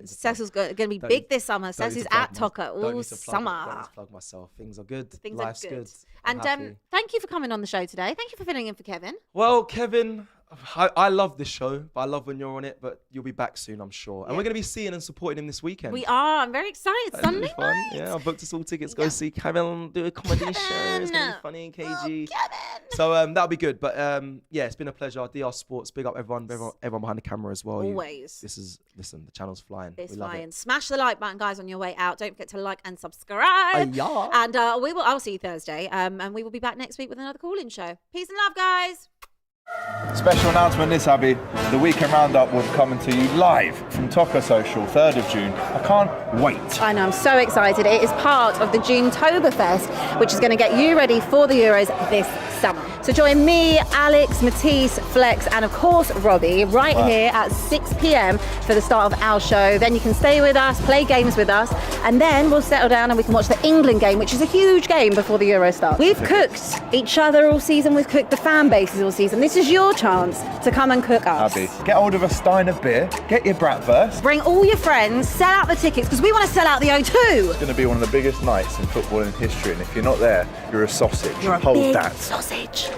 Cecil's going to be Don't big need- this summer. don't need Cecil's to plug at Toca don't all need to plug- summer. Don't need to plug myself. Things are good. Things Life's are good. good. I'm And happy. thank you for coming on the show today. Thank you for filling in for Kevin. Well, Kevin, I love this show, but I love when you're on it. But you'll be back soon, I'm sure. And we're going to be seeing and supporting him this weekend. We are. I'm very excited. It's gonna be Sunday fun. night. Yeah, I booked us all tickets. Go see Kevin do a comedy show. It's gonna be funny and KG. So that'll be good. But yeah, it's been a pleasure. DR Sports, big up everyone behind the camera as well. Always. Listen, the channel's flying. It's we love flying. it. Smash the like button, guys, on your way out. Don't forget to like and subscribe. Yeah. And I'll see you Thursday. And we will be back next week with another call-in show. Peace and love, guys. Special announcement this, Abby. The weekend roundup will be coming to you live from Toca Social, 3rd of June. I can't wait. I know, I'm so excited. It is part of the June-toberfest, which is going to get you ready for the Euros this summer. So join me, Alex, Matisse, Flex, and of course Robbie right here at 6 p.m. for the start of our show. Then you can stay with us, play games with us, and then we'll settle down and we can watch the England game, which is a huge game before the Euro starts. We've cooked each other all season. We've cooked the fan bases all season. This is your chance to come and cook us. Abby, get hold of a stein of beer, get your bratwurst. Bring all your friends, sell out the tickets because we want to sell out the O2. It's going to be one of the biggest nights in football in history, and if you're not there, you're a sausage. You're a Hold big that. sausage.